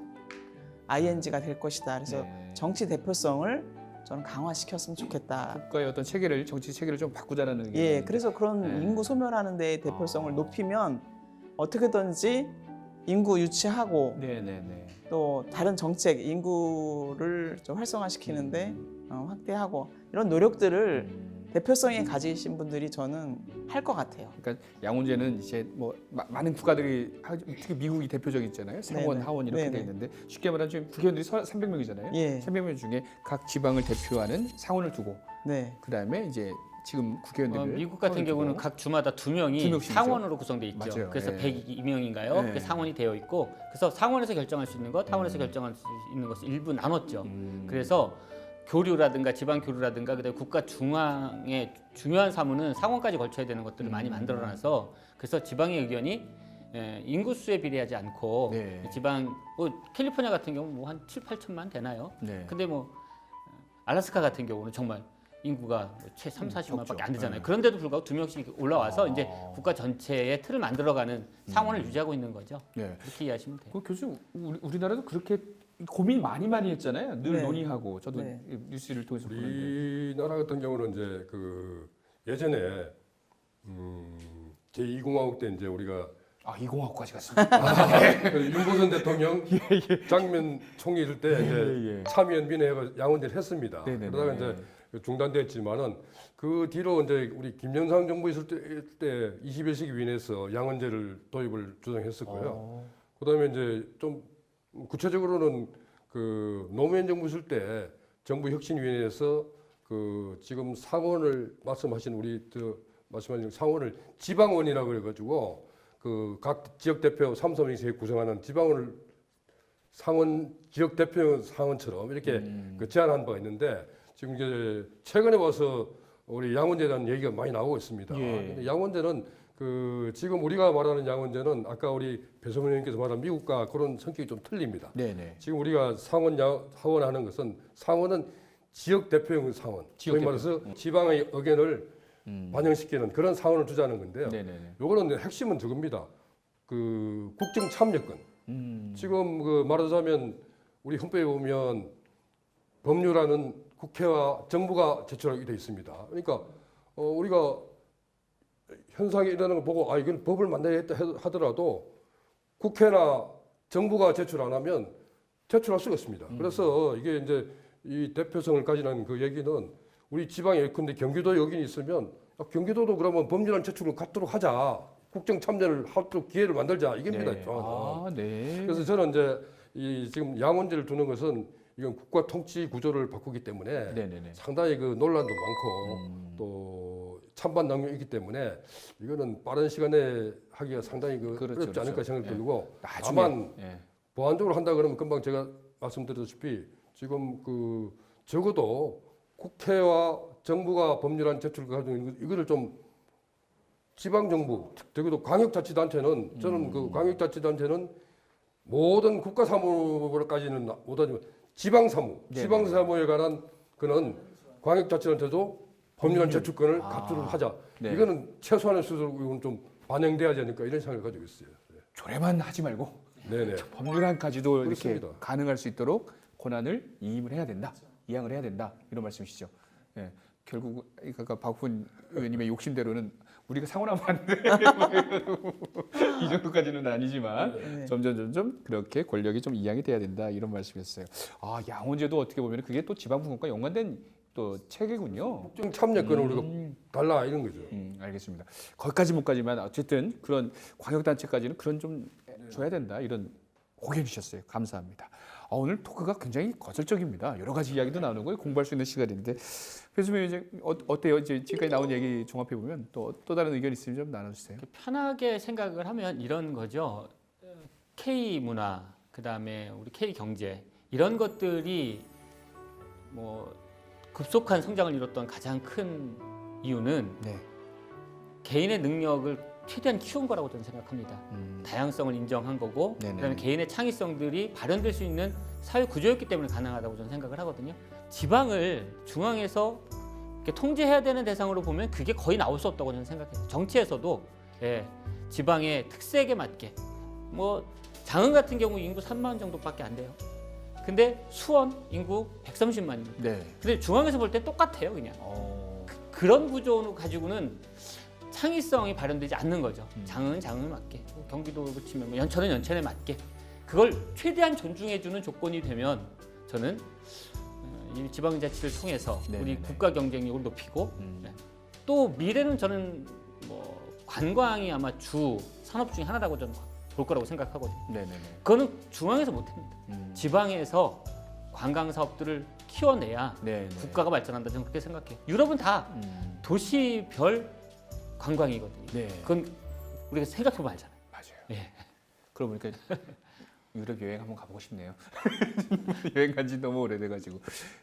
ING가 될 것이다. 그래서 네. 정치 대표성을 저는 강화시켰으면 좋겠다. 국가의 어떤 체계를 정치 체계를 좀 바꾸자라는 게. 예, 그래서 그런 네. 인구 소멸하는 데의 대표성을 아. 높이면 어떻게든지 인구 유치하고 네네네. 또 다른 정책 인구를 좀 활성화시키는데 확대하고 이런 노력들을 대표성에 가지신 분들이 저는 할 것 같아요. 그러니까 양원제는 이제 뭐 많은 국가들이 특히 미국이 대표적이잖아요. 상원, 네네. 하원 이렇게 네네. 돼 있는데 쉽게 말하면 지금 국회의원들이 300명이잖아요. 예. 300명 중에 각 지방을 대표하는 상원을 두고 네. 그다음에 이제 지금 국회의원들을 미국 같은 상원을 경우는 두고 각 주마다 두 명이 2명씩이죠. 상원으로 구성돼 있죠. 맞아요. 그래서 예. 102명인가요? 예. 그 상원이 되어 있고 그래서 상원에서 결정할 수 있는 것, 타원에서 결정할 수 있는 것을 일부 나눴죠. 그래서 교류라든가 지방 교류라든가 그다음에 국가 중앙의 중요한 사무는 상원까지 걸쳐야 되는 것들을 많이 만들어놔서 그래서 지방의 의견이 인구수에 비례하지 않고 네. 지방 캘리포니아 같은 경우 뭐 한 7, 8천만 되나요? 네. 근데 뭐 알래스카 같은 경우는 정말 인구가 채 3, 40만밖에 적죠. 안 되잖아요. 네. 그런데도 불구하고 두 명씩 올라와서 이제 국가 전체의 틀을 만들어가는 상원을 유지하고 있는 거죠. 네. 그렇게 이해하시면 돼요. 그 교수님 우리나라도 그렇게 고민 많이 했잖아요. 늘 네. 논의하고 저도 네. 뉴스를 통해서 보는데. 우리나라 같은 경우는 이제 예전에 제2공화국 때 이제 우리가 아 이공화국까지 갔습니다. 그 윤보선 대통령 장면 총리 있을 때 이제 예. 참의원빈회가 양원제를 했습니다. 네네네. 그러다가 이제 중단됐지만은 그 뒤로 이제 우리 김영삼 정부 있을 때 21세기 위원회에서 양원제를 도입을 주장했었고요. 그다음에 이제 좀 구체적으로는 그 노무현 정부 있을 때 정부 혁신위원회에서 지금 상원을 말씀하신 말씀하신 상원을 지방원이라고 그래가지고 각 지역 대표 3,3명씩 구성하는 지방원을 상원 지역 대표 상원처럼 이렇게 제안한 바가 있는데 지금 이제 최근에 와서 우리 양원제에 대한 얘기가 많이 나오고 있습니다. 예. 근데 양원제는 지금 우리가 말하는 양원제는 아까 우리 배소문 의원께서 말한 미국과 그런 성격이 좀 틀립니다. 네네. 지금 우리가 상원 하는 것은 상원은 지역 대표형 상원. 지역 소위 말해서 지방의 의견을 반영시키는 그런 상원을 두자는 건데요. 네네네. 요거는 핵심은 저겁니다. 국정 참여권. 지금 말하자면 우리 헌법에 보면 법률안은 국회와 정부가 제출하게 돼 있습니다. 그러니까 우리가 현상이 일어나는 걸 보고 이건 법을 만들어야겠다 하더라도 국회나 정부가 제출 안 하면 제출할 수가 있습니다. 그래서 이게 이제 이 대표성을 가지는 그 얘기는 우리 지방에 예컨대 경기도에 여기 있으면 경기도도 그러면 법률안 제출을 갖도록 하자. 국정 참여를 하도록 기회를 만들자. 이겁니다. 네. 저는. 네. 그래서 저는 이제 지금 양원제를 두는 것은 이건 국가 통치 구조를 바꾸기 때문에 네네네. 상당히 논란도 많고 또 찬반 남용이 있기 때문에 이거는 빠른 시간에 하기가 상당히 그렇죠, 어렵지 않을까 그렇죠. 생각이 예. 들고 나중에 다만 예. 보완적으로 한다 그러면 금방 제가 말씀드렸다시피 지금 그 적어도 국회와 정부가 법률안 제출을 가지고 있는 이거를 좀 지방 정부, 적어도 광역자치단체는 저는 그 광역자치단체는 모든 국가 사무까지는 못하지만 지방 사무, 네네. 지방 사무에 관한 그는 광역자치단체도 법률안 제출권을 아. 갑주를 하자. 네. 이거는 최소한의 수준으로 이건 좀 반영돼야 되니까 이런 생각을 가지고 있어요. 조례만 하지 말고 네네. 법률안까지도 이렇게 그렇습니다. 가능할 수 있도록 권한을 이임을 해야 된다, 이양을 해야 된다 이런 말씀이시죠. 예. 결국 그러니까 박훈 의원님의 욕심대로는 우리가 상원하면 안 돼. 이 정도까지는 아니지만 네. 점점 그렇게 권력이 좀 이양이 돼야 된다 이런 말씀이었어요. 아 양원제도 어떻게 보면 그게 또 지방분권과 연관된 또 체계군요. 국정 참여권을 우리가 달라 이런 거죠. 알겠습니다. 거기까지 못 가지만 어쨌든 그런 광역단체까지는 그런 좀 줘야 된다 이런 고견이셨어요. 감사합니다. 오늘 토크가 굉장히 거절적입니다. 여러 가지 이야기도 나누고 공부할 수 있는 시간인데 배수민 이제 어때요? 이제 지금까지 나온 얘기 종합해 보면 또 다른 의견 있으면 좀 나눠주세요. 편하게 생각을 하면 이런 거죠. K 문화, 그 다음에 우리 K 경제 이런 것들이 뭐 급속한 성장을 이뤘던 가장 큰 이유는 네. 개인의 능력을 최대한 키운 거라고 저는 생각합니다. 다양성을 인정한 거고, 네네. 그다음에 개인의 창의성들이 발현될 수 있는 사회 구조였기 때문에 가능하다고 저는 생각을 하거든요. 지방을 중앙에서 이렇게 통제해야 되는 대상으로 보면 그게 거의 나올 수 없다고 저는 생각해요. 정치에서도 예, 지방의 특색에 맞게 뭐 장흥 같은 경우 인구 3만 정도밖에 안 돼요. 근데 수원 인구 130만입니다. 네. 근데 중앙에서 볼 때 똑같아요, 그냥. 그런 구조 가지고는 창의성이 발현되지 않는 거죠. 장은 장을 맞게, 경기도로 치면 뭐 연천은 연천에 맞게 그걸 최대한 존중해주는 조건이 되면 저는 이 지방자치를 통해서 네네네. 우리 국가 경쟁력을 높이고 또 미래는 저는 뭐 관광이 아마 주 산업 중에 하나라고 저는 볼 거라고 생각하거든요. 네네네. 그거는 중앙에서 못합니다. 지방에서 관광 사업들을 키워내야 네. 국가가 발전한다 저는 그렇게 생각해요. 유럽은 다 도시별 관광이거든요. 네. 그건 우리가 생각해보면 알잖아요. 맞아요. 예. 그러고 보니까 유럽 여행 한번 가보고 싶네요. 여행 간지 너무 오래돼가지고.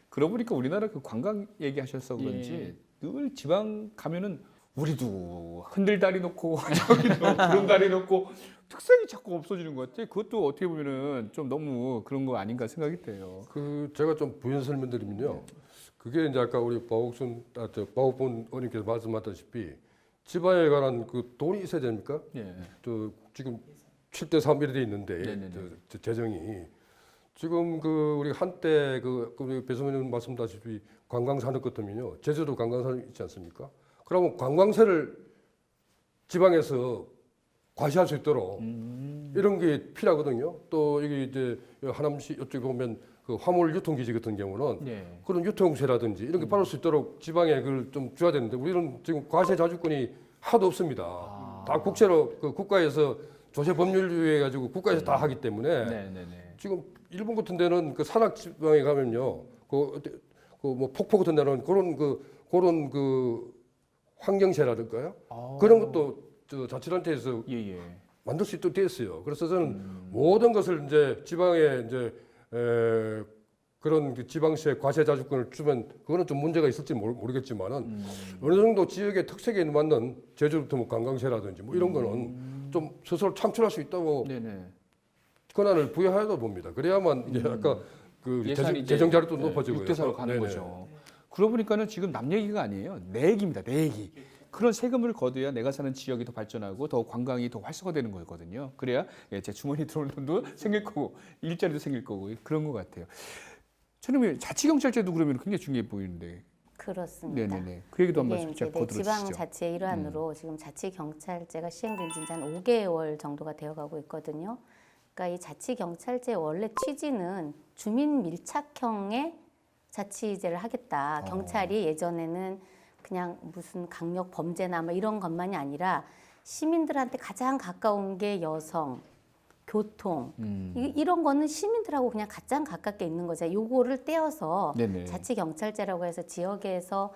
그러고 보니까 우리나라 그 관광 얘기하셔서 그런지 늘 지방 가면은 우리도 흔들다리 놓고 저기도 구름다리 놓고 특색이 자꾸 없어지는 것 같아. 그것도 어떻게 보면은 좀 너무 그런 거 아닌가 생각이 돼요. 그 제가 좀 부연 설명드리면요. 그게 이제 아까 우리 박옥분 의원님께서 말씀하셨다시피 지방에 관한 그 돈이 있어야 됩니까? 예. 저 지금 7대 3 이렇게 돼 있는데 네네네. 저 재정이 지금 그 우리 한때 그 배수민 의원 말씀다시피 관광 산업 같으면요. 제주도 관광 산업 있지 않습니까? 그러면 관광세를 지방에서 과시할 수 있도록 이런 게 필요하거든요. 또 여기 이제 하남시 이쪽에 보면 그 화물 유통기지 같은 경우는 네. 그런 유통세라든지 이런 게 받을 수 있도록 지방에 그걸 좀 줘야 되는데 우리는 지금 과세 자주권이 하나도 없습니다. 다 국채로 그 국가에서 조세 법률에 가지고 국가에서 다 하기 때문에 네네네. 지금 일본 같은 데는 그 산악 지방에 가면요, 그 뭐 폭포 같은 데는 그런 그 환경세라든가요, 그런 것도 저 자치단체에서 예예. 만들 수 있도록 되어 있어요. 그래서 저는 모든 것을 이제 지방에 이제 그런 그 지방세 과세 자주권을 주면 그거는 좀 문제가 있을지 모르겠지만은 어느 정도 지역의 특색에 맞는 제주부터 뭐 관광세라든지 뭐 이런 거는 좀 스스로 창출할 수 있다고 네네. 권한을 부여해야 됩니다. 그래야만 이제 아까 그 예산이 재정 자료도 네, 높아지고요. 6대4로 가는 네네. 거죠. 그러고 보니까는 지금 남 얘기가 아니에요. 내 얘기입니다. 내 얘기. 그런 세금을 거둬야 내가 사는 지역이 더 발전하고 더 관광이 더 활성화되는 거거든요. 그래야 제 주머니에 들어올 돈도 생길 거고 일자리도 생길 거고 그런 것 같아요. 저는 자치경찰제도 그러면 굉장히 중요해 보이는데. 그렇습니다. 네네네. 그 얘기도 한번 이게 살짝 이제 거들어 주시죠. 지방자치의 일환으로 지금 자치경찰제가 시행된 지 한 5개월 정도가 되어가고 있거든요. 그러니까 이 자치경찰제의 원래 취지는 주민 밀착형의 자치제를 하겠다. 경찰이 예전에는 그냥 무슨 강력 범죄나 뭐 이런 것만이 아니라 시민들한테 가장 가까운 게 여성, 교통 이런 거는 시민들하고 그냥 가장 가깝게 있는 거죠. 요거를 떼어서 네네. 자치경찰제라고 해서 지역에서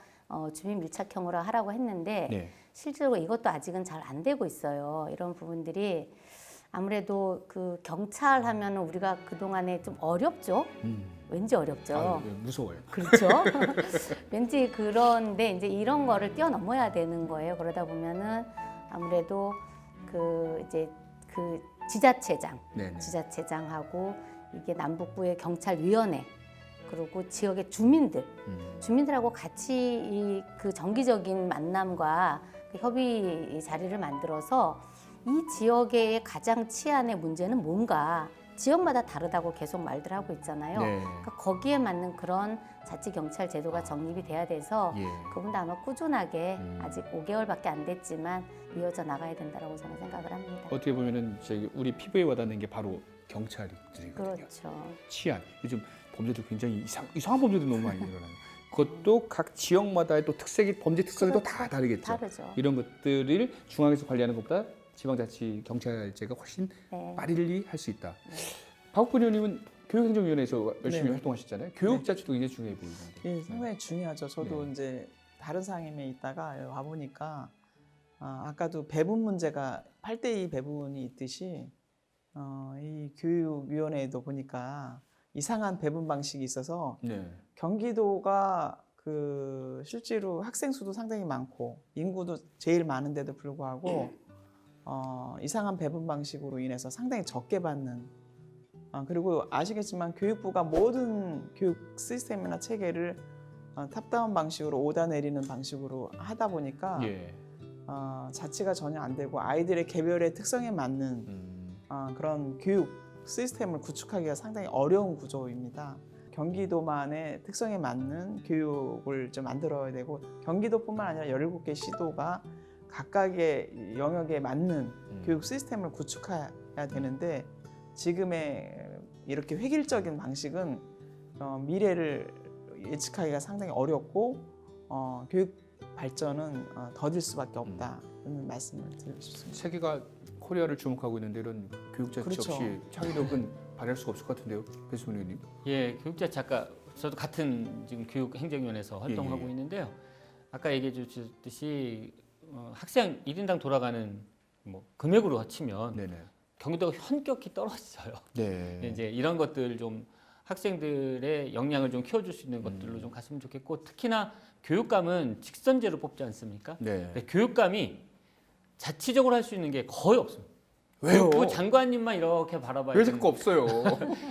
주민 밀착형으로 하라고 했는데 네. 실제로 이것도 아직은 잘 안 되고 있어요. 이런 부분들이 아무래도 그 경찰 하면은 우리가 그동안에 좀 어렵죠? 왠지 어렵죠? 아, 무서워요. 그렇죠. 왠지 그런데 이제 이런 거를 뛰어넘어야 되는 거예요. 그러다 보면은 아무래도 그 이제 그 지자체장, 네네. 지자체장하고 이게 남북부의 경찰위원회 그리고 지역의 주민들, 주민들하고 같이 이 그 정기적인 만남과 그 협의 자리를 만들어서 이 지역의 가장 치안의 문제는 뭔가 지역마다 다르다고 계속 말들 하고 있잖아요. 네. 그러니까 거기에 맞는 그런 자치경찰 제도가 정립이 돼야 돼서 예. 그분도 아마 꾸준하게 아직 5개월밖에 안 됐지만 이어져 나가야 된다고 저는 생각을 합니다. 어떻게 보면은 저기 우리 피부에 와닿는 게 바로 경찰들이거든요. 그렇죠. 치안. 요즘 범죄도 굉장히 이상한 범죄도 너무 많이 일어나요. 그것도 각 지역마다의 또 특색이 범죄 특성이 또 다 다르겠죠. 다르죠. 이런 것들을 중앙에서 관리하는 것보다 지방자치 경찰제가 훨씬 네. 빨리 할 수 있다. 박욱근 의원님은 교육행정위원회에서 열심히 네. 활동하셨잖아요. 교육자치도 굉장히 중요해 보이는데. 예, 상당히 중요하죠. 저도 네. 이제 다른 상임에 있다가 와 보니까 아까도 배분 문제가 8대2 배분이 있듯이 이 교육위원회에도 보니까 이상한 배분 방식이 있어서 네. 경기도가 그 실제로 학생 수도 상당히 많고 인구도 제일 많은데도 불구하고 이상한 배분 방식으로 인해서 상당히 적게 받는 그리고 아시겠지만 교육부가 모든 교육 시스템이나 체계를 탑다운 방식으로 오다 내리는 방식으로 하다 보니까 예. 자치가 전혀 안 되고 아이들의 개별의 특성에 맞는 그런 교육 시스템을 구축하기가 상당히 어려운 구조입니다. 경기도만의 특성에 맞는 교육을 좀 만들어야 되고 경기도뿐만 아니라 17개 시도가 각각의 영역에 맞는 교육 시스템을 구축해야 되는데 지금의 이렇게 획일적인 방식은 미래를 예측하기가 상당히 어렵고 교육 발전은 더딜 수밖에 없다는 말씀을 드리고 싶습니다. 세계가 코리아를 주목하고 있는데 이런 교육자치 그렇죠. 없이 창의력은 발휘할 수가 없을 것 같은데요, 배수민 의원님. 예, 교육자치 아까 저도 같은 지금 교육행정위원회에서 활동하고 예. 있는데요. 아까 얘기해 주셨듯이 학생 1인당 돌아가는 뭐 금액으로 치면 네네. 경기도가 현격히 떨어져요. 네. 이제 이런 것들 좀 학생들의 역량을 좀 키워줄 수 있는 것들로 좀 갔으면 좋겠고 특히나 교육감은 직선제로 뽑지 않습니까? 네. 근데 교육감이 자치적으로 할 수 있는 게 거의 없습니다. 왜요? 교육부 장관님만 이렇게 바라봐야 왜 되는 자꾸 없어요?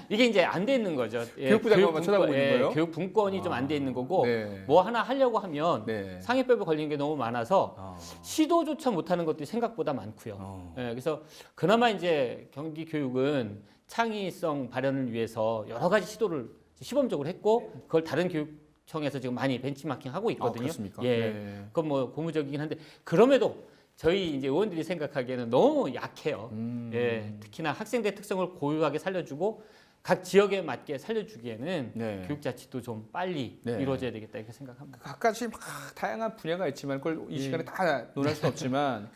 이게 이제 안 돼 있는 거죠. 교육부 장관만 쳐다보고 있는 거예요? 교육 분권이 좀 안 돼 있는 거고 네. 뭐 하나 하려고 하면 네. 상위법에 걸리는 게 너무 많아서 어. 시도조차 못하는 것들이 생각보다 많고요. 어. 예, 그래서 그나마 이제 경기 교육은 창의성 발현을 위해서 여러 가지 시도를 시범적으로 했고 그걸 다른 교육청에서 지금 많이 벤치마킹 하고 있거든요. 그렇습니까? 예, 네. 그건 뭐 고무적이긴 한데 그럼에도 저희 이제 의원들이 생각하기에는 너무 약해요. 예, 특히나 학생들의 특성을 고유하게 살려주고 각 지역에 맞게 살려주기에는 네. 교육자치도 좀 빨리 네. 이루어져야 되겠다 이렇게 생각합니다. 각가지 막 다양한 분야가 있지만 그걸 이 예. 시간에 다 논할 수는 없지만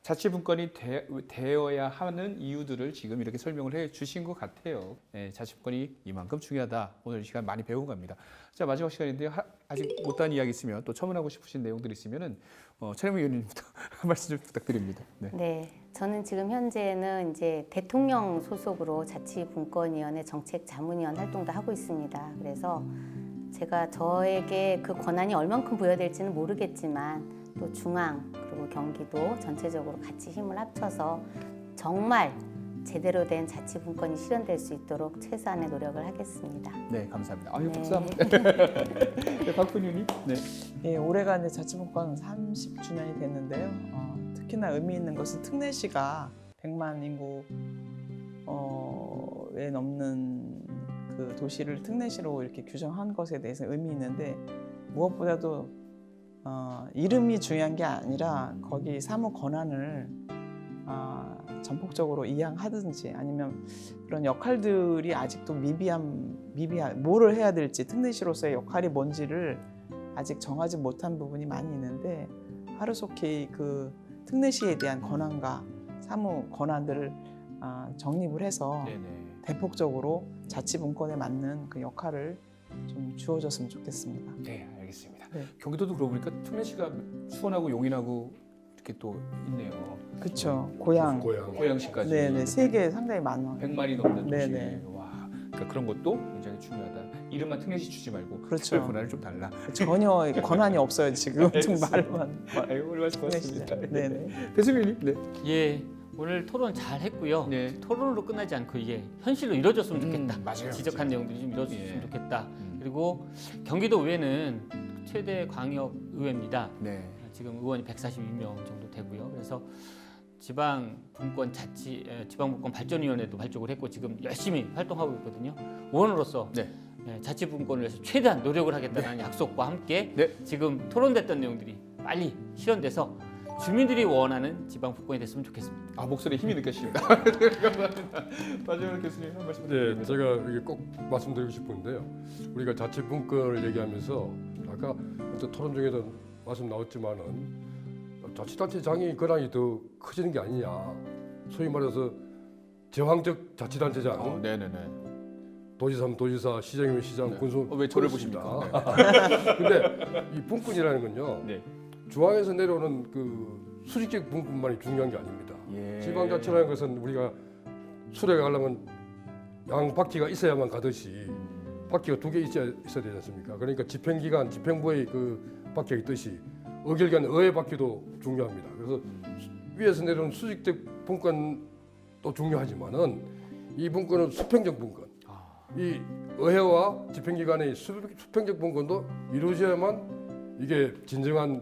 자치분권이 되어야 하는 이유들을 지금 이렇게 설명을 해 주신 것 같아요. 네, 자치분권이 이만큼 중요하다. 오늘 이 시간 많이 배운 겁니다. 자, 마지막 시간인데요. 아직 못한 이야기 있으면 또 첨언하고 싶으신 내용들이 있으면은 최영미 의원님부터 말씀 좀 부탁드립니다. 네. 네, 저는 지금 현재는 이제 대통령 소속으로 자치분권위원회 정책자문위원 활동도 하고 있습니다. 그래서 제가 저에게 그 권한이 얼만큼 부여될지는 모르겠지만 또 중앙 그리고 경기도 전체적으로 같이 힘을 합쳐서 정말 제대로 된 자치분권이 실현될 수 있도록 최소한의 노력을 하겠습니다. 네, 감사합니다. 아유, 네. 박수 한번. 네, 박근 의원님. 네. 예, 올해가 이제 자치분권 30주년이 됐는데요. 특히나 의미 있는 것은 특례시가 100만 인구에 넘는 그 도시를 특례시로 이렇게 규정한 것에 대해서 의미 있는데 무엇보다도 이름이 중요한 게 아니라 거기 사무 권한을 전폭적으로 이양하든지 아니면 그런 역할들이 아직도 미비한 뭐를 해야 될지 특례시로서의 역할이 뭔지를 아직 정하지 못한 부분이 많이 있는데 하루속히 그 특례시에 대한 권한과 사무 권한들을 정립을 해서 네네. 대폭적으로 자치분권에 맞는 그 역할을 좀 주어졌으면 좋겠습니다. 네, 알겠습니다. 네. 경기도도 그러고 보니까 청년시가 수원하고 용인하고 이렇게 또 있네요. 그렇죠. 고향. 고양시까지. 네네. 세계 상당히 많아요. 100만이 넘는 도시. 네네. 와, 그러니까 그런 것도 굉장히 중요하다. 이름만 특례시 주지 말고 그렇죠. 특별 권한을 좀 달라. 전혀 권한이 없어요 지금. 정말만. 아유, 오늘 말씀 고맙습니다. 네네. 배수민님, 네. 예, 오늘 토론 잘 했고요. 네. 토론으로 끝나지 않고 이게 현실로 이루어졌으면 좋겠다. 맞아요. 지적한 내용들이 좀 이루어졌으면 예. 좋겠다. 그리고 경기도 의회는 최대 광역 의회입니다. 네. 지금 의원이 142명 정도 되고요. 그래서 지방 분권 자치 지방 분권 발전위원회도 발족을 했고 지금 열심히 활동하고 있거든요. 의원으로서 네. 자치 분권을 위해서 최대한 노력을 하겠다는 약속과 함께 네. 지금 토론됐던 내용들이 빨리 실현돼서 주민들이 원하는 지방 분권이 됐으면 좋겠습니다. 아, 목소리에 힘이 느껴집니다. 감사합니다. 마지막으로 교수님 한 말씀 네, 부탁드립니다. 제가 이게 꼭 말씀드리고 싶은데요. 우리가 자치 분권을 얘기하면서 아까 또 토론 중에도 말씀 나왔지만은 자치단체장이 권한이 더 커지는 게 아니냐. 소위 말해서 제왕적 자치단체장, 네네네. 도지사면 도지사, 시장이면 시장, 네. 군수. 왜 저를 그렇습니다. 근데 이 분권이라는 건요. 네. 중앙에서 내려오는 그 수직적 분권만이 중요한 게 아닙니다. 예. 지방자치라는 것은 우리가 수레 가려면 양 바퀴가 있어야만 가듯이 바퀴가 2개 있어야 되지 않습니까? 그러니까 집행기관, 집행부의 그 바퀴가 있듯이 의결기관, 의회 바퀴도 중요합니다. 그래서 위에서 내려오는 수직적 분권도 중요하지만은 이 분권은 수평적 분권, 이 의회와 집행기관의 수평적 분권도 이루어져야만 이게 진정한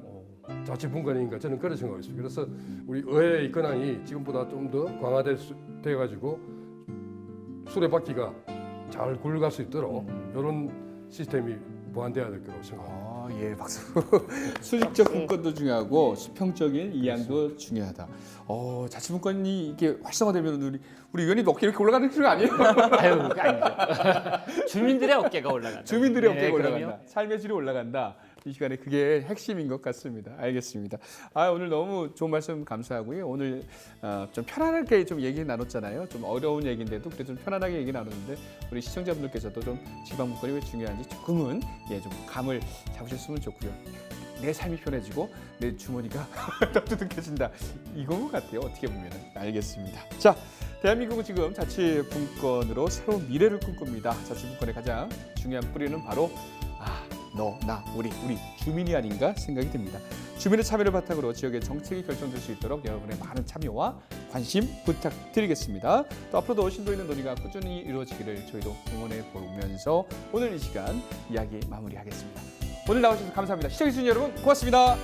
자치 분권이니까 저는 그렇게 생각하고 있습니다. 그래서 우리 의회의 권한이 지금보다 좀 더 강화돼 가지고 수레바퀴가 잘 굴러갈 수 있도록 이런 시스템이 보완돼야 될 거라고 생각합니다. 아, 예, 박수. 수직적 분권도 중요하고 수평적인 이양도 중요하다. 자치분권이 이게 활성화되면 우리 의원님 어깨 이렇게 올라가는 거 아니에요? 아유, 그게 아니죠. 주민들의 어깨가 올라간다. 주민들의 네, 어깨가 올라간다. 그럼요. 삶의 질이 올라간다. 이 시간에 그게 핵심인 것 같습니다. 알겠습니다. 오늘 너무 좋은 말씀 감사하고요. 오늘 좀 편안하게 좀 얘기 나눴잖아요. 좀 어려운 얘기인데도 그래도 좀 편안하게 얘기 나눴는데 우리 시청자분들께서도 좀 지방분권이 왜 중요한지 조금은 좀 감을 잡으셨으면 좋고요. 내 삶이 편해지고 내 주머니가 따뜻해진다. 이건 것 같아요. 어떻게 보면. 알겠습니다. 자, 대한민국은 지금 자치분권으로 새로운 미래를 꿈꿉니다. 자치분권의 가장 중요한 뿌리는 바로 너, 나, 우리 주민이 아닌가 생각이 듭니다. 주민의 참여를 바탕으로 지역의 정책이 결정될 수 있도록 여러분의 많은 참여와 관심 부탁드리겠습니다. 또 앞으로도 심도 있는 논의가 꾸준히 이루어지기를 저희도 응원해 보면서 오늘 이 시간 이야기 마무리하겠습니다. 오늘 나와주셔서 감사합니다. 시청해주신 여러분 고맙습니다.